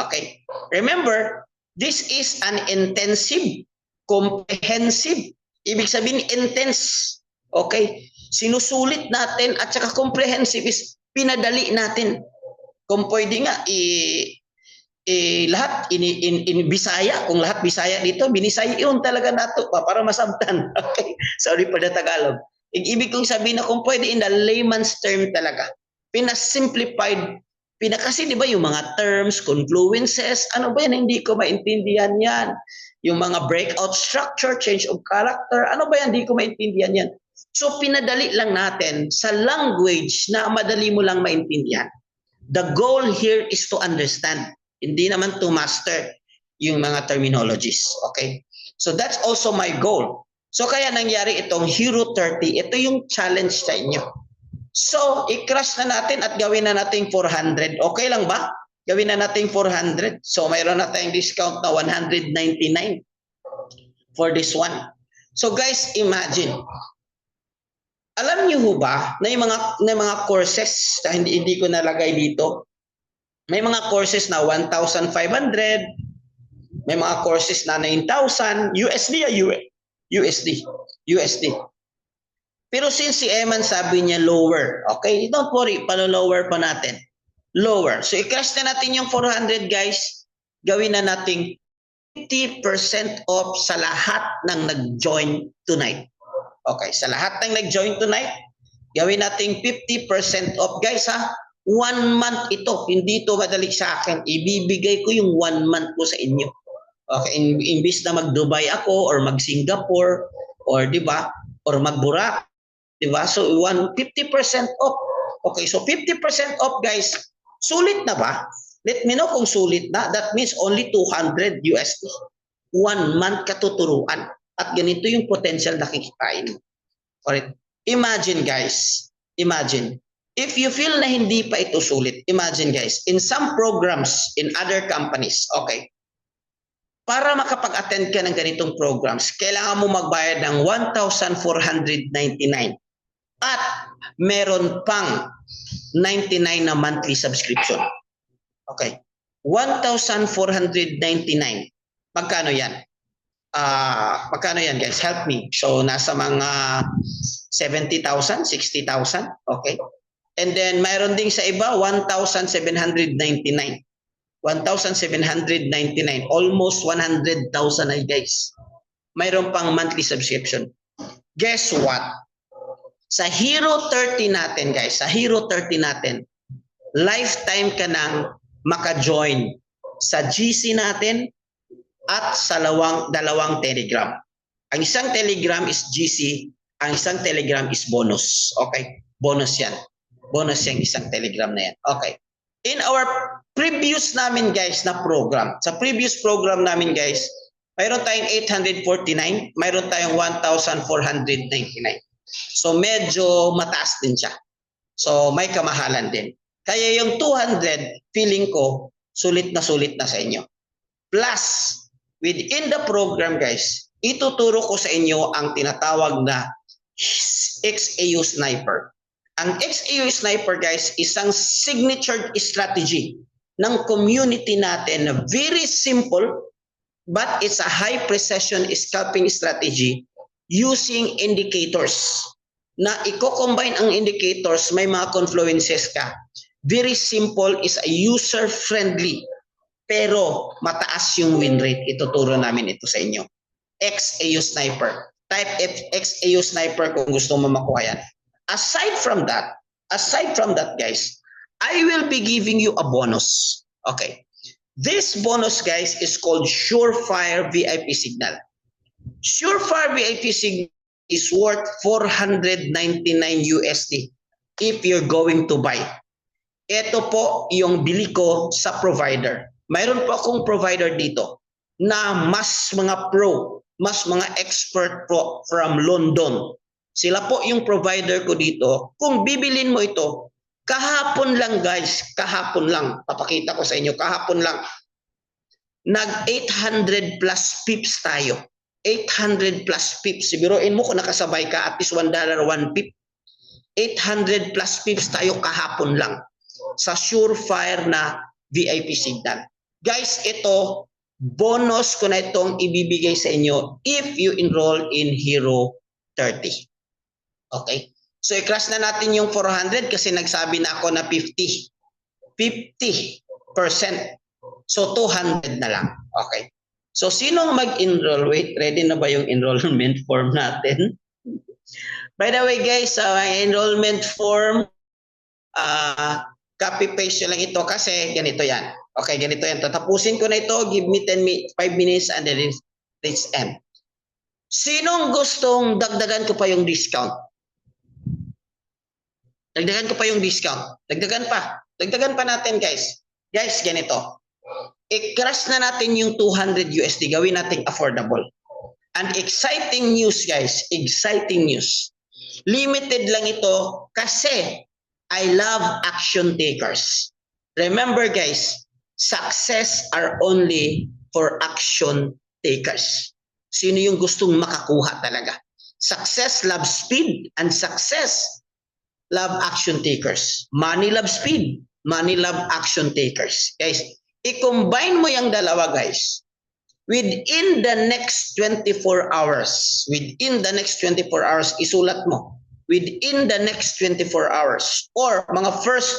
Okay, remember, this is an intensive, comprehensive, ibig sabihin intense. Okay, sinusulit natin at saka comprehensive is pinadali natin. Kung pwede nga, lahat in Bisaya, kung lahat Bisaya dito, binisaya yun talaga nato para masabtan. Okay, sorry for the Tagalog. Ibig kong sabihin na kung pwede in the layman's term talaga, pinasimplified, kasi di ba yung mga terms, confluences, ano ba yan, hindi ko maintindihan yan. Yung mga breakout structure, change of character, ano ba yan, hindi ko maintindihan yan. So pinadali lang natin sa language na madali mo lang maintindihan. The goal here is to understand, hindi naman to master yung mga terminologies. Okay? So that's also my goal. So kaya nangyari itong Hero 30, ito yung challenge sa inyo. So, i-crush na natin at gawin na natin 400. Okay lang ba? Gawin na natin 400. So, mayroon na tayong discount na 199 for this one. So, guys, imagine. Alam niyo ho ba na yung mga courses na hindi ko nalagay dito? May mga courses na 1,500, may mga courses na 9,000 USD. Pero since si Eman sabi niya lower, okay, don't worry, palo-lower pa natin. Lower. So i-crush na natin yung 400 guys. Gawin na nating 50% off sa lahat ng nag-join tonight. Okay, sa lahat ng nag-join tonight, gawin nating 50% off guys ha. 1 month ito, hindi ito madali sa akin. Ibibigay ko yung 1 month ko sa inyo. Okay, imbis na mag-Dubai ako or mag-Singapore or 'di ba? Or mag-Boracay, 'di ba? So 50% off. Okay, so 50% off guys. Sulit na ba? Let me know kung sulit na. That means only 200 USD. 1 month katuturuan. At ganito yung potential na kikitain mo. Alright. Imagine guys, imagine. If you feel na hindi pa ito sulit, imagine guys, in some programs, in other companies, okay, para makapag-attend ka ng ganitong programs, kailangan mo magbayad ng 1,499 at meron pang 99 na monthly subscription. Okay. 1,499. Magkano yan? Magkano yan guys? Help me. So nasa mga 70,000, 60,000. Okay. And then mayroon ding sa iba 1,799. 1,799. Almost 100,000 ay guys. Mayroon pang monthly subscription. Guess what? Sa Hero 30 natin guys, sa Hero 30 natin, lifetime ka nang maka-join sa GC natin at sa dalawang Telegram. Ang isang Telegram is GC, ang isang Telegram is bonus. Okay? Bonus yan. Bonus yung isang Telegram na yan. Okay. In our previous namin guys na program, sa previous program namin guys, mayroon tayong 849, mayroon tayong 1,499. So medyo mataas din siya. So may kamahalan din. Kaya yung 200, feeling ko, sulit na sa inyo. Plus, within the program guys, ituturo ko sa inyo ang tinatawag na XAU Sniper. Ang XAU Sniper guys, isang signature strategy ng community natin na very simple but it's a high precision scalping strategy using indicators. Na i-combine ang indicators, may mga confluences ka. Very simple, is a user-friendly pero mataas yung win rate. Ituturo namin ito sa inyo. XAU Sniper. Type XAU Sniper kung gusto mo makuha yan. Aside from that guys, I will be giving you a bonus. Okay. This bonus guys is called Surefire VIP Signal. Surefire VIP Signal is worth 499 USD if you're going to buy. Ito po yung bili ko sa provider. Mayroon po akong provider dito na mas mga pro, mas mga expert po from London. Sila po yung provider ko dito. Kung bibilin mo ito, kahapon lang guys, kahapon lang, papakita ko sa inyo, kahapon lang, nag 800 plus pips tayo. 800 plus pips. Sibiruin mo kung nakasabay ka, at least $1, 1 pip. 800 plus pips tayo kahapon lang sa Surefire na VIP Signal. Guys, ito, bonus ko na itong ibibigay sa inyo if you enroll in Hero 30. Okay? So, i-crush na natin yung 400 kasi nagsabi na ako na 50%. So, 200 na lang. Okay? So, sinong mag-enroll? Wait, ready na ba yung enrollment form natin? By the way, guys, enrollment form, copy-paste lang ito kasi ganito yan. Okay, ganito yan. Tatapusin ko na ito. Give me 5 minutes and then it's end. Sinong gustong dagdagan ko pa yung discount? Dagdagan ko pa yung discount. Dagdagan pa natin, guys. Guys, ganito. I-crush na natin yung 200 USD. Gawin natin affordable. And exciting news, guys. Exciting news. Limited lang ito kasi I love action takers. Remember, guys, success are only for action takers. Sino yung gustong makakuha talaga? Success loves speed and success love action takers. Money loves speed. Money love action takers. Guys, i-combine mo yung dalawa, guys. Within the next 24 hours, isulat mo. Within the next 24 hours or mga first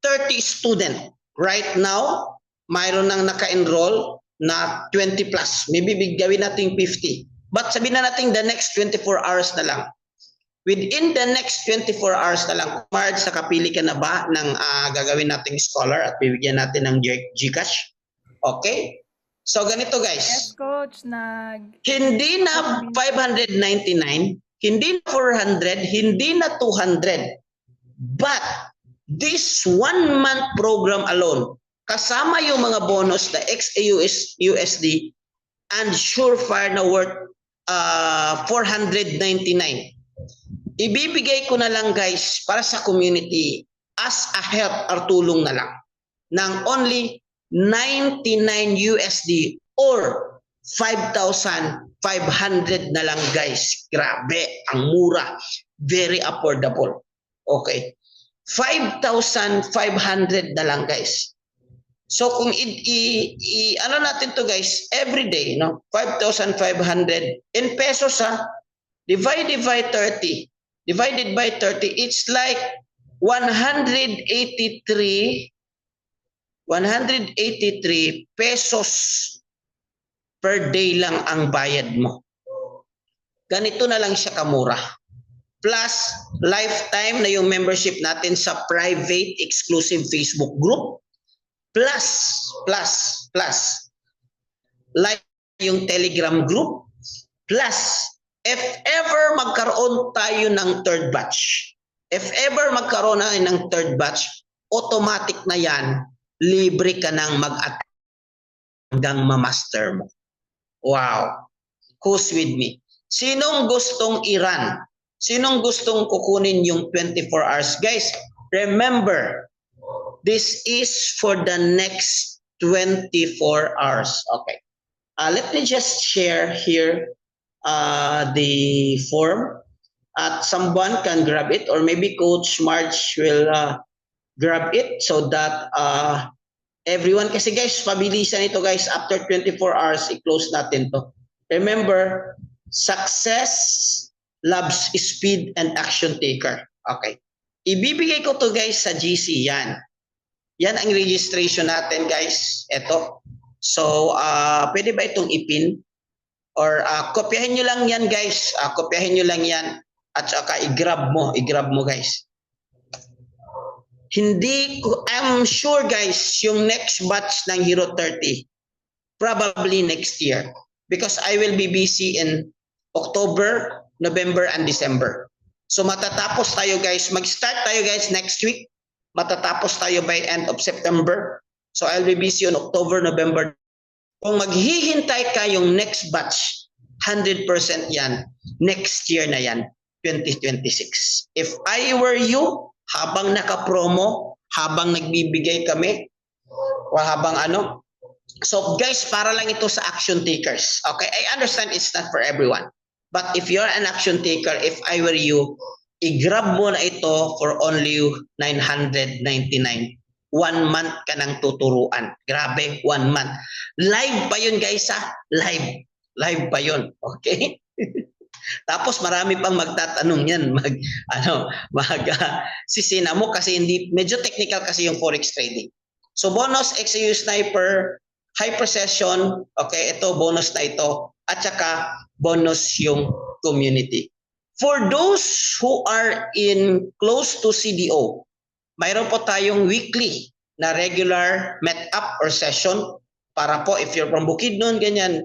30 student. Right now, mayroon nang naka-enroll na 20 plus. Maybe gawin natin 50. But sabihin na natin the next 24 hours na lang. Within the next 24 hours na lang, Marge, nakapili ka na ba ng gagawin nating scholar at bibigyan natin ng GCash? Okay? So ganito, guys. Yes, Coach. Hindi na 599, hindi na 400, hindi na 200. But this 1 month program alone, kasama yung mga bonus na XAUS USD and Surefire na worth 499. Ibibigay ko na lang guys para sa community as a help or tulong na lang ng only 99 USD or 5,500 na lang guys. Grabe, ang mura. Very affordable. Okay. 5,500 na lang guys. So kung ano natin to guys, every day, no? 5,500 in pesos divided by 30. Divided by 30, it's like 183 pesos per day lang ang bayad mo. Ganito na lang siya kamura. Plus, lifetime na yung membership natin sa private exclusive Facebook group. Plus, like yung Telegram group. Plus, if ever magkaroon tayo ng third batch, automatic na yan, libre ka nang mag-attend hanggang ma-master mo. Wow. Who's with me? Sinong gustong i-run? Sinong gustong kukunin yung 24 hours? Guys, remember, this is for the next 24 hours. Okay. Let me just share here the form. Someone can grab it, or maybe Coach March will grab it so that everyone, kasi guys, pabilisan ito guys, after 24 hours, i-close natin to. Remember, success loves speed and action taker. Okay. Ibibigay ko to guys sa GC yan. Yan ang registration natin guys. Ito. So, pwede ba itong ipin? Or kopyahin nyo lang yan guys. Kopyahin nyo lang yan. At saka i-grab mo guys. I'm sure guys, yung next batch ng Hero 30, probably next year. Because I will be busy in October, November, and December. So matatapos tayo guys, mag-start tayo guys next week. Matatapos tayo by end of September. So I'll be busy on October, November. Kung maghihintay ka yung next batch, 100% yan. Next year na yan, 2026. If I were you, habang naka-promo, habang nagbibigay kami, o habang ano. So guys, para lang ito sa action takers. Okay, I understand it's not for everyone. But if you're an action taker, if I were you, i-grab mo na ito for only 999. 1 month ka nang tuturuan. Grabe, 1 month. Live pa yun guys ha? Live. Live pa yun. Okay? Tapos marami pang magtatanong yan. Sisina mo kasi hindi, medyo technical kasi yung forex trading. So bonus XAU Sniper, Hyper Session, okay, ito, bonus na ito. At saka bonus yung community. For those who are in close to CDO, mayroon po tayong weekly na regular meet-up or session para po if you're from Bukidnon, ganyan,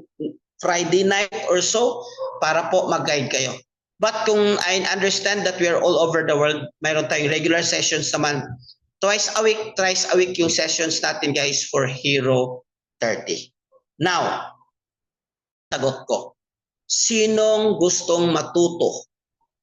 Friday night or so, para po mag-guide kayo. But kung I understand that we are all over the world, mayroon tayong regular sessions naman. Thrice a week yung sessions natin guys for Hero 30. Now, sagot ko. Sinong gustong matuto,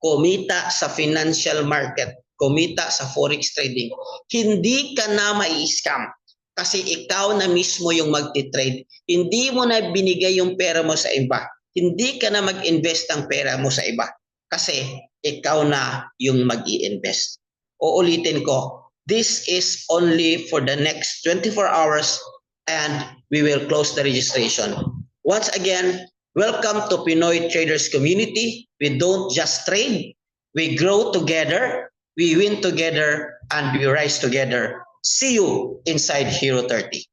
kumita sa financial market, kumita sa forex trading, hindi ka na mai-scam kasi ikaw na mismo yung magti-trade. Hindi mo na binigay yung pera mo sa iba. Hindi ka na mag-invest ng pera mo sa iba kasi ikaw na yung mag-i-invest. Uulitin ko, this is only for the next 24 hours and we will close the registration. Once again, welcome to Pinoy Traders Community. We don't just trade, we grow together, we win together, and we rise together. See you inside Hero 30.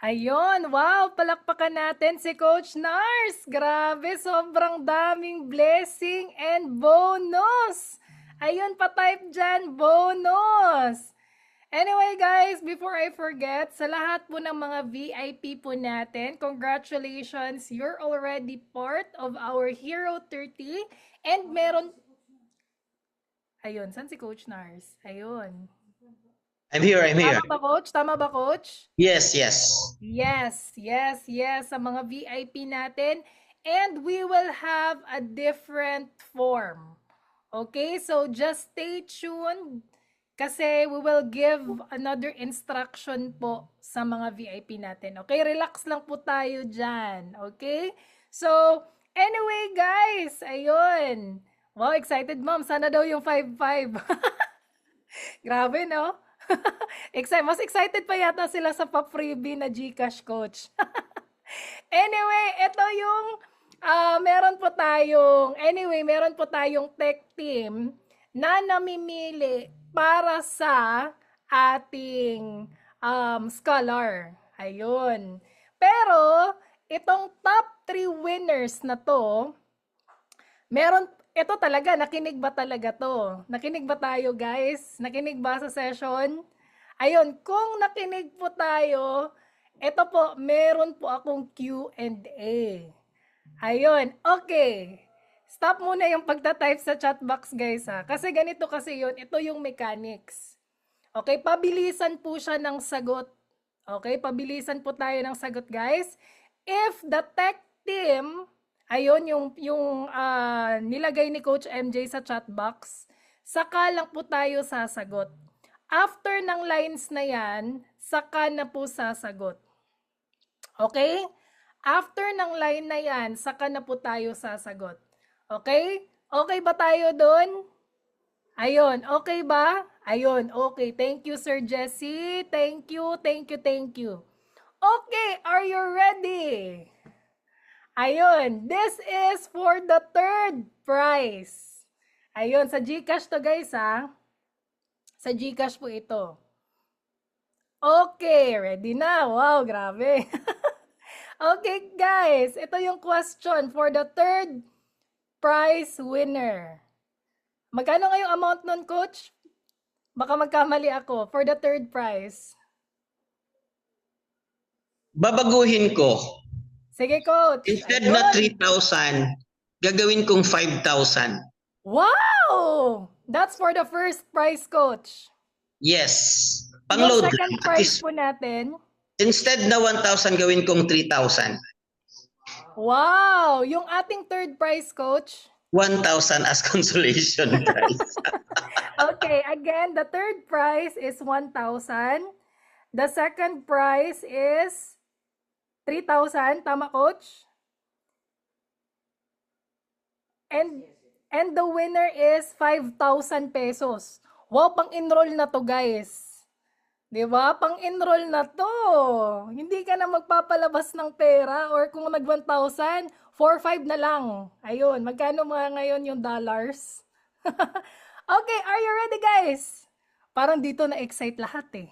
Ayun, wow, palakpakan natin si Coach Nars. Grabe, sobrang daming blessing and bonus. Ayun, pa-type dyan, bonus. Anyway guys, before I forget, sa lahat po ng mga VIP po natin, congratulations, you're already part of our Hero 30. And meron... Ayun, saan si Coach Nars? Ayun. I'm here. Tama ba, Coach? Tama ba, Coach? Yes. Yes. Sa mga VIP natin. And we will have a different form. Okay? So, just stay tuned kasi we will give another instruction po sa mga VIP natin. Okay? Relax lang po tayo dyan. Okay? So, anyway, guys. Ayun. Wow, excited, ma'am. Sana daw yung 5-5. Grabe, no? Mas excited pa yata sila sa pa-freebie na GCash, Coach. Anyway, ito yung meron po tayong tech team na namimili para sa ating scholar. Ayun. Pero itong top 3 winners na to, ito talaga, nakinig ba talaga to? Nakinig ba tayo, guys? Nakinig ba sa session? Ayun, kung nakinig po tayo, ito po, meron po akong Q&A. Ayun, okay. Stop muna yung pagta-type sa chat box, guys, ha? Kasi ganito kasi yun, ito yung mechanics. Okay, pabilisan po siya ng sagot. Okay, pabilisan po tayo ng sagot, guys. If the tech team... Ayun, yung nilagay ni Coach MJ sa chat box, saka lang po tayo sasagot. After ng lines na yan, saka na po sasagot. Okay? After ng line na yan, saka na po tayo sasagot. Okay? Okay ba tayo doon? Ayun, okay ba? Ayun, okay. Thank you, Sir Jesse. Thank you. Okay, are you ready? Ayun, this is for the 3rd prize. Ayun, sa GCash to, guys, ha? Sa GCash po ito. Okay, ready na. Wow, grabe. Okay, guys, ito yung question for the 3rd prize winner. Magkano ngayong amount nun, Coach? Baka magkamali ako. For the 3rd prize. Babaguhin ko. Sige, Coach. Instead na 3,000, gagawin kong 5,000. Wow! That's for the first prize, Coach. Yes. Yung Pang-load second lang. At prize least, po natin. instead na 1,000, gawin kong 3,000. Wow! Yung ating third prize, Coach. 1,000 as consolation prize. Okay, again, the third prize is 1,000. The second prize is 3,000, tama, Coach? And the winner is 5,000 pesos. Wow, pang-enroll na to, guys. 'Di ba? Pang-enroll na to. Hindi ka na magpapalabas ng pera or kung nag 1,000, 4,500 na lang. Ayun, magkano mga ngayon yung dollars? Okay, are you ready, guys? Parang dito na-excite lahat eh.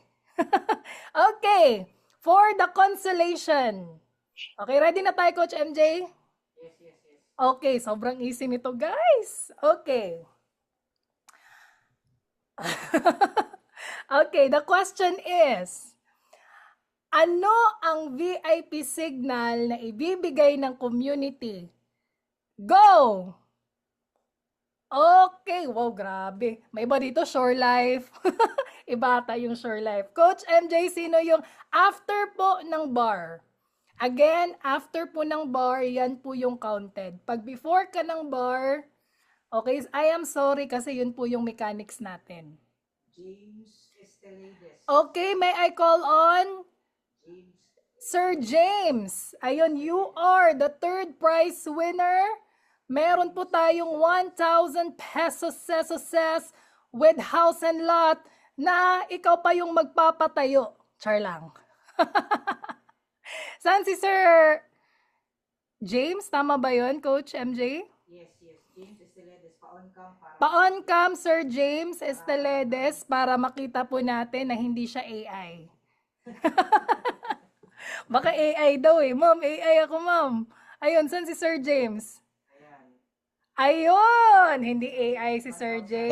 Okay. For the consolation. Okay, ready na tayo, Coach MJ? Yes. Okay, sobrang easy nito, guys. Okay. Okay, the question is, ano ang VIP signal na ibibigay ng community? Go! Okay, wow, grabe. May iba dito, Shore Life. Iba ata yung Shore Life. Coach MJ, sino yung after po ng bar? Again, after po ng bar, yan po yung counted. Pag before ka ng bar, okay, I am sorry kasi yun po yung mechanics natin. James Estelides. Okay, may I call on? Sir James. Ayun, you are the third prize winner. Meron po tayong 1,000 pesos with house and lot na ikaw pa yung magpapatayo. Char lang. Saan si Sir James? Tama ba yun, Coach MJ? Yes. James Estelides. Pa-on-cam para... Pa-on-cam, Sir James Estelides, para makita po natin na hindi siya AI. Baka AI daw eh. Ma'am, AI ako, ma'am. Ayun, saan si Sir James? Ayun! Hindi AI si Sir James.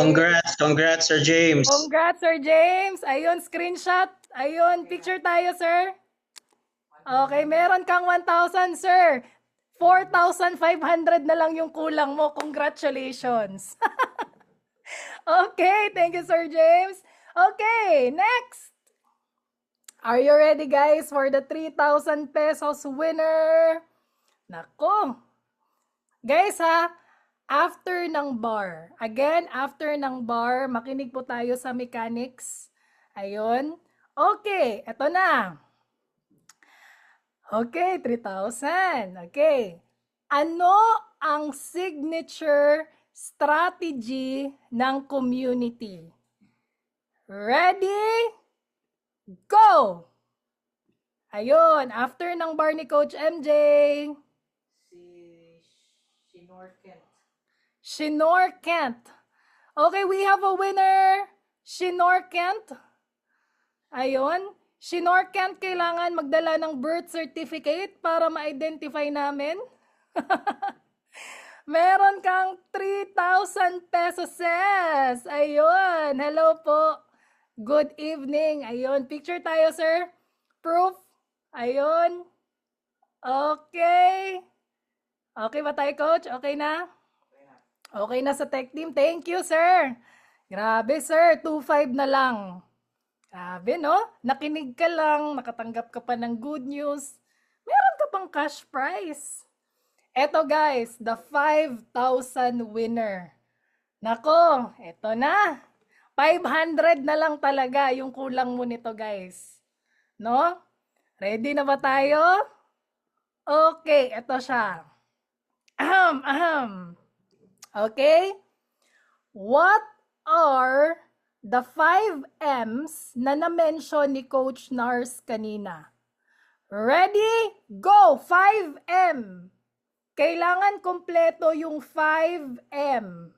Congrats, Sir James. Congrats, Sir James. Ayun, screenshot. Ayun, picture tayo, sir. Okay, meron kang 1,000, sir. 4,500 na lang yung kulang mo. Congratulations. Okay, thank you, Sir James. Okay, next. Are you ready, guys, for the 3,000 pesos winner? Nako. Guys, ha, after ng bar. Again, after ng bar, makinig po tayo sa mechanics. Ayun. Okay, eto na. Okay, 3,000. Okay. Ano ang signature strategy ng community? Ready? Go! Ayun, after ng bar ni Coach MJ. Shinor Kent. Okay, we have a winner. Shinor Kent. Ayun. Shinor Kent, kailangan magdala ng birth certificate para ma-identify namin. Meron kang 3,000 pesos. Ayun. Hello po. Good evening. Ayun. Picture tayo, sir. Proof. Ayun. Okay. Okay ba tayo, coach? Okay na? Okay na sa tech team. Thank you, sir. Grabe, sir. 2,500 na lang. Grabe, no? Nakinig ka lang. Nakatanggap ka pa ng good news. Meron ka pang cash prize. Eto, guys. The 5,000 winner. Nako, eto na. 500 na lang talaga yung kulang mo nito, guys. No? Ready na ba tayo? Okay, eto siya. Okay? What are the 5 M's na na-mention ni Coach Nars kanina? Ready? Go! 5M! Kailangan kompleto yung 5M.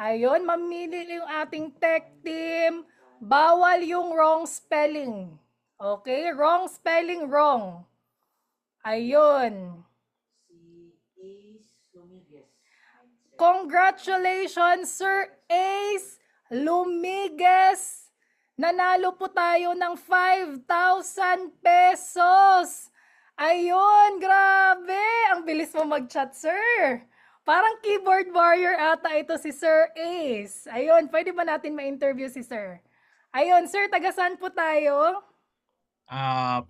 Ayun, mamili yung ating tech team. Bawal yung wrong spelling. Okay? Wrong spelling, wrong. Ayun. Congratulations, Sir Ace Lumiges. Nanalo po tayo ng 5,000 pesos. Ayun, grabe. Ang bilis mo mag-chat, sir. Parang keyboard warrior ata ito si Sir Ace. Ayun, pwede ba natin ma-interview si sir? Ayun, sir, taga-saan po tayo?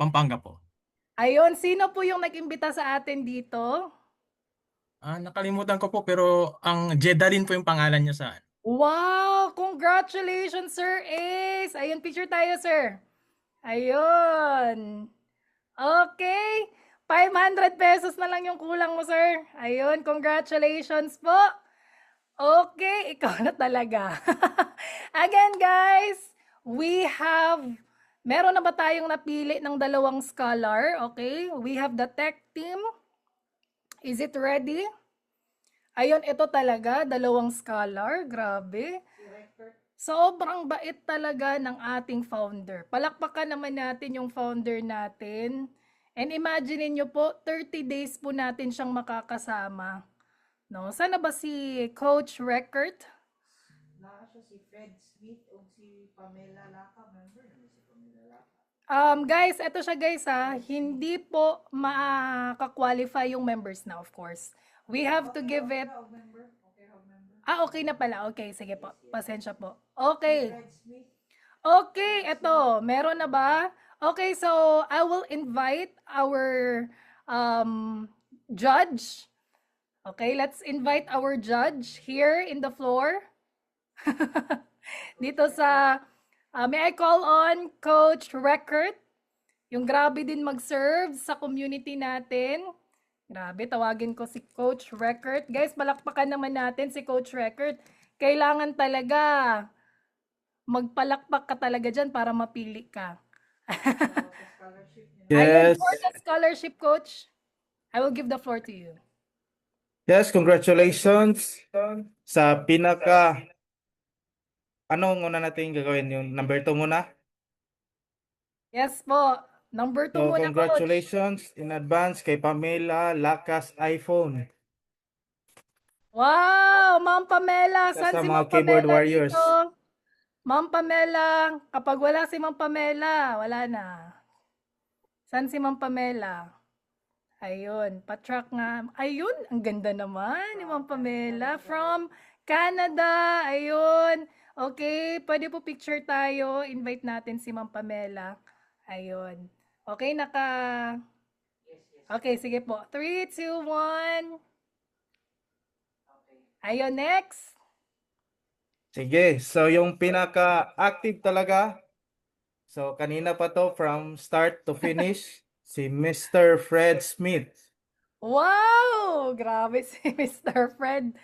Pampanga po. Ayun, sino po yung nag-imbita sa atin dito? Nakalimutan ko po pero ang Jedalyn po yung pangalan niya sa Wow! Congratulations, Sir Ace! Ayun, picture tayo, sir. Ayun. Okay. 500 pesos na lang yung kulang mo, sir. Ayun, congratulations po. Okay, ikaw na talaga. Again, guys, meron na ba tayong napili ng dalawang scholar? Okay, we have the tech team. Is it ready? Ayun, ito talaga, dalawang scholar. Grabe. Sobrang bait talaga ng ating founder. Palakpakan naman natin yung founder natin. And imagine niyo po, 30 days po natin siyang makakasama. No? Sana ba si Coach Record? Si Fred Smith o si Pamela Laca, member na si Pamela Laca. Guys, eto siya guys ha. Hindi po makaka-qualify yung members na, of course. We have to give it... okay na pala. Okay, sige po. Pasensya po. Okay. Okay, eto. Meron na ba? Okay, so I will invite our judge. Okay, let's invite our judge here in the floor. Dito sa, may I call on Coach Record? Yung grabe din mag-serve sa community natin. Grabe, tawagin ko si Coach Record. Guys, palakpakan naman natin si Coach Record. Kailangan talaga magpalakpak ka talaga dyan para mapili ka. Yes. Ayun, for the scholarship, Coach, I will give the floor to you. Yes, congratulations sa pinaka... Anong una natin gagawin? Yung number 2 muna? Yes po. Number 2 So, muna, Coach. congratulations in advance kay Pamela Lacas iPhone. Wow, Ma'am Pamela. Sa Saan si mga Ma'am keyboard Pamela warriors. dito? Ma'am Pamela, kapag wala si Ma'am Pamela, wala na. Saan si Ma'am Pamela? Ayun, patrack nga. Ayun, ang ganda naman ni Ma'am Pamela from Canada. Ayun. Okay, pwede po picture tayo. Invite natin si Ma'am Pamela. Ayun. Okay, Okay, sige po. 3, 2, 1. Ayun, next. Sige, so yung pinaka-active talaga, so kanina pa to from start to finish, si Mr. Fred Smith. Wow! Grabe si Mr. Fred.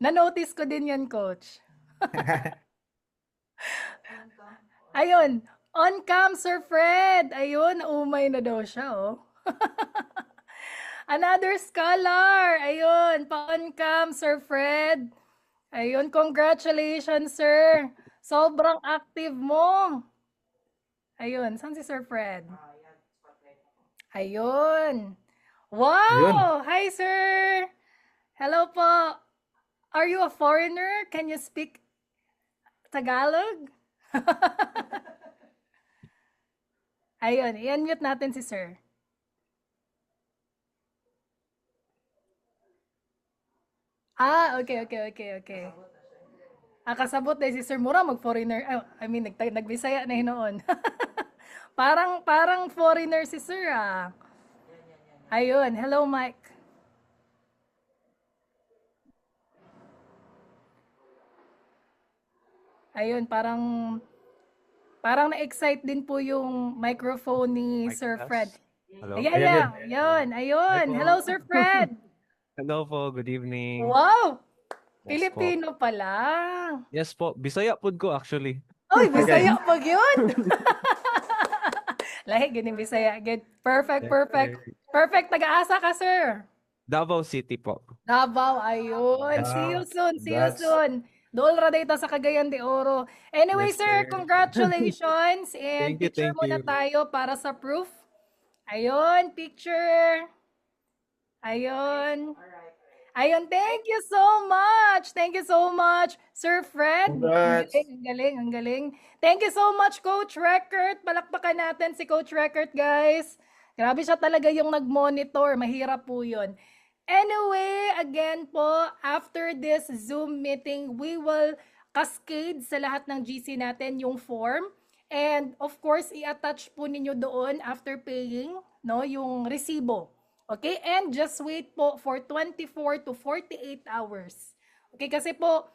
Na-notice ko din yan, Coach. Ayun. On cam, Sir Fred. Ayun, umay na daw siya, oh. Another scholar. Ayun, pa-on cam, Sir Fred. Ayun, congratulations, sir. Sobrang active mo. Ayun, saan si Sir Fred? Ayun. Wow! Hi, sir! Hello po. Are you a foreigner? Can you speak Tagalog? Ayun, i-unmute natin si sir. Okay. Kasabot na si Sir Mura mag-foreigner. I mean, nagbisaya na hinoon. parang foreigner si Sir, ah. Ayun, hello Mike. Ayun, parang na-excite din po yung microphone ni Sir Fred. Hello. Ayun. Hello, Sir Fred. Hello po, good evening. Wow! Yes Filipino pala. Yes po, Bisaya pod ko actually. Oy, Bisaya pag yun. Lahi, ganing Bisaya. Good. Perfect. Taga-asa ka, sir. Davao City po. Davao, ayun. See you soon. Dol ra data sa Cagayan de Oro. Anyway, Yes, sir, sir. congratulations. And Thank you, picture thank muna you. tayo para sa proof. Ayun, picture. Ayun, thank you so much. Sir Fred. Congrats. Ang galing. Thank you so much, Coach Record. Palakpakan natin si Coach Record, guys. Grabe siya talaga yung nag-monitor. Mahirap po yun. Anyway, again po, after this Zoom meeting, we will cascade sa lahat ng GC natin yung form. And of course, i-attach po ninyo doon after paying, no, yung resibo. Okay? And just wait po for 24 to 48 hours. Okay? Kasi po,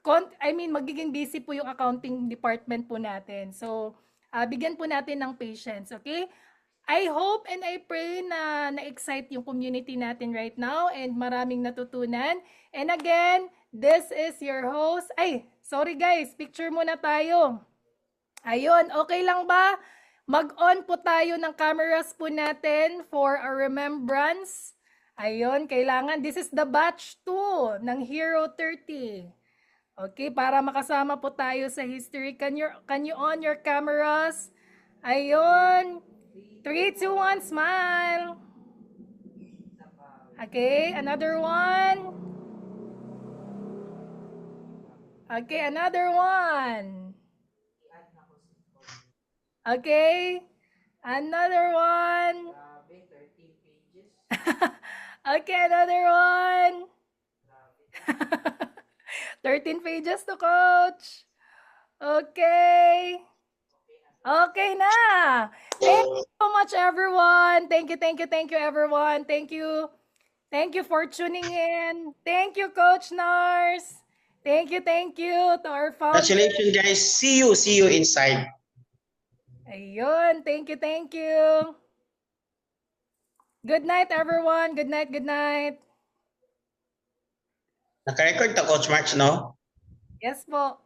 magiging busy po yung accounting department po natin. So, bigyan po natin ng patience. Okay? I hope and I pray na na-excite yung community natin right now and maraming natutunan. And again, this is your host. Sorry guys, picture muna tayo. Ayun, okay lang ba? Mag-on po tayo ng cameras po natin for a remembrance. Ayun, kailangan. This is the batch 2 ng Hero 30. Okay, para makasama po tayo sa history. Can you on your cameras? Ayun. 3, 2, 1, smile. Okay, another one. Okay, another one. Okay, another one. Okay, another one. 13 pages to Coach. Okay. Okay na. Thank you so much, everyone. Thank you, everyone. Thank you for tuning in. Thank you, Coach Nars. Thank you to our founder. Congratulations, guys. See you inside. Ayun, thank you. Good night, everyone. Good night. Naka-record ta, Coach March, no? Yes po.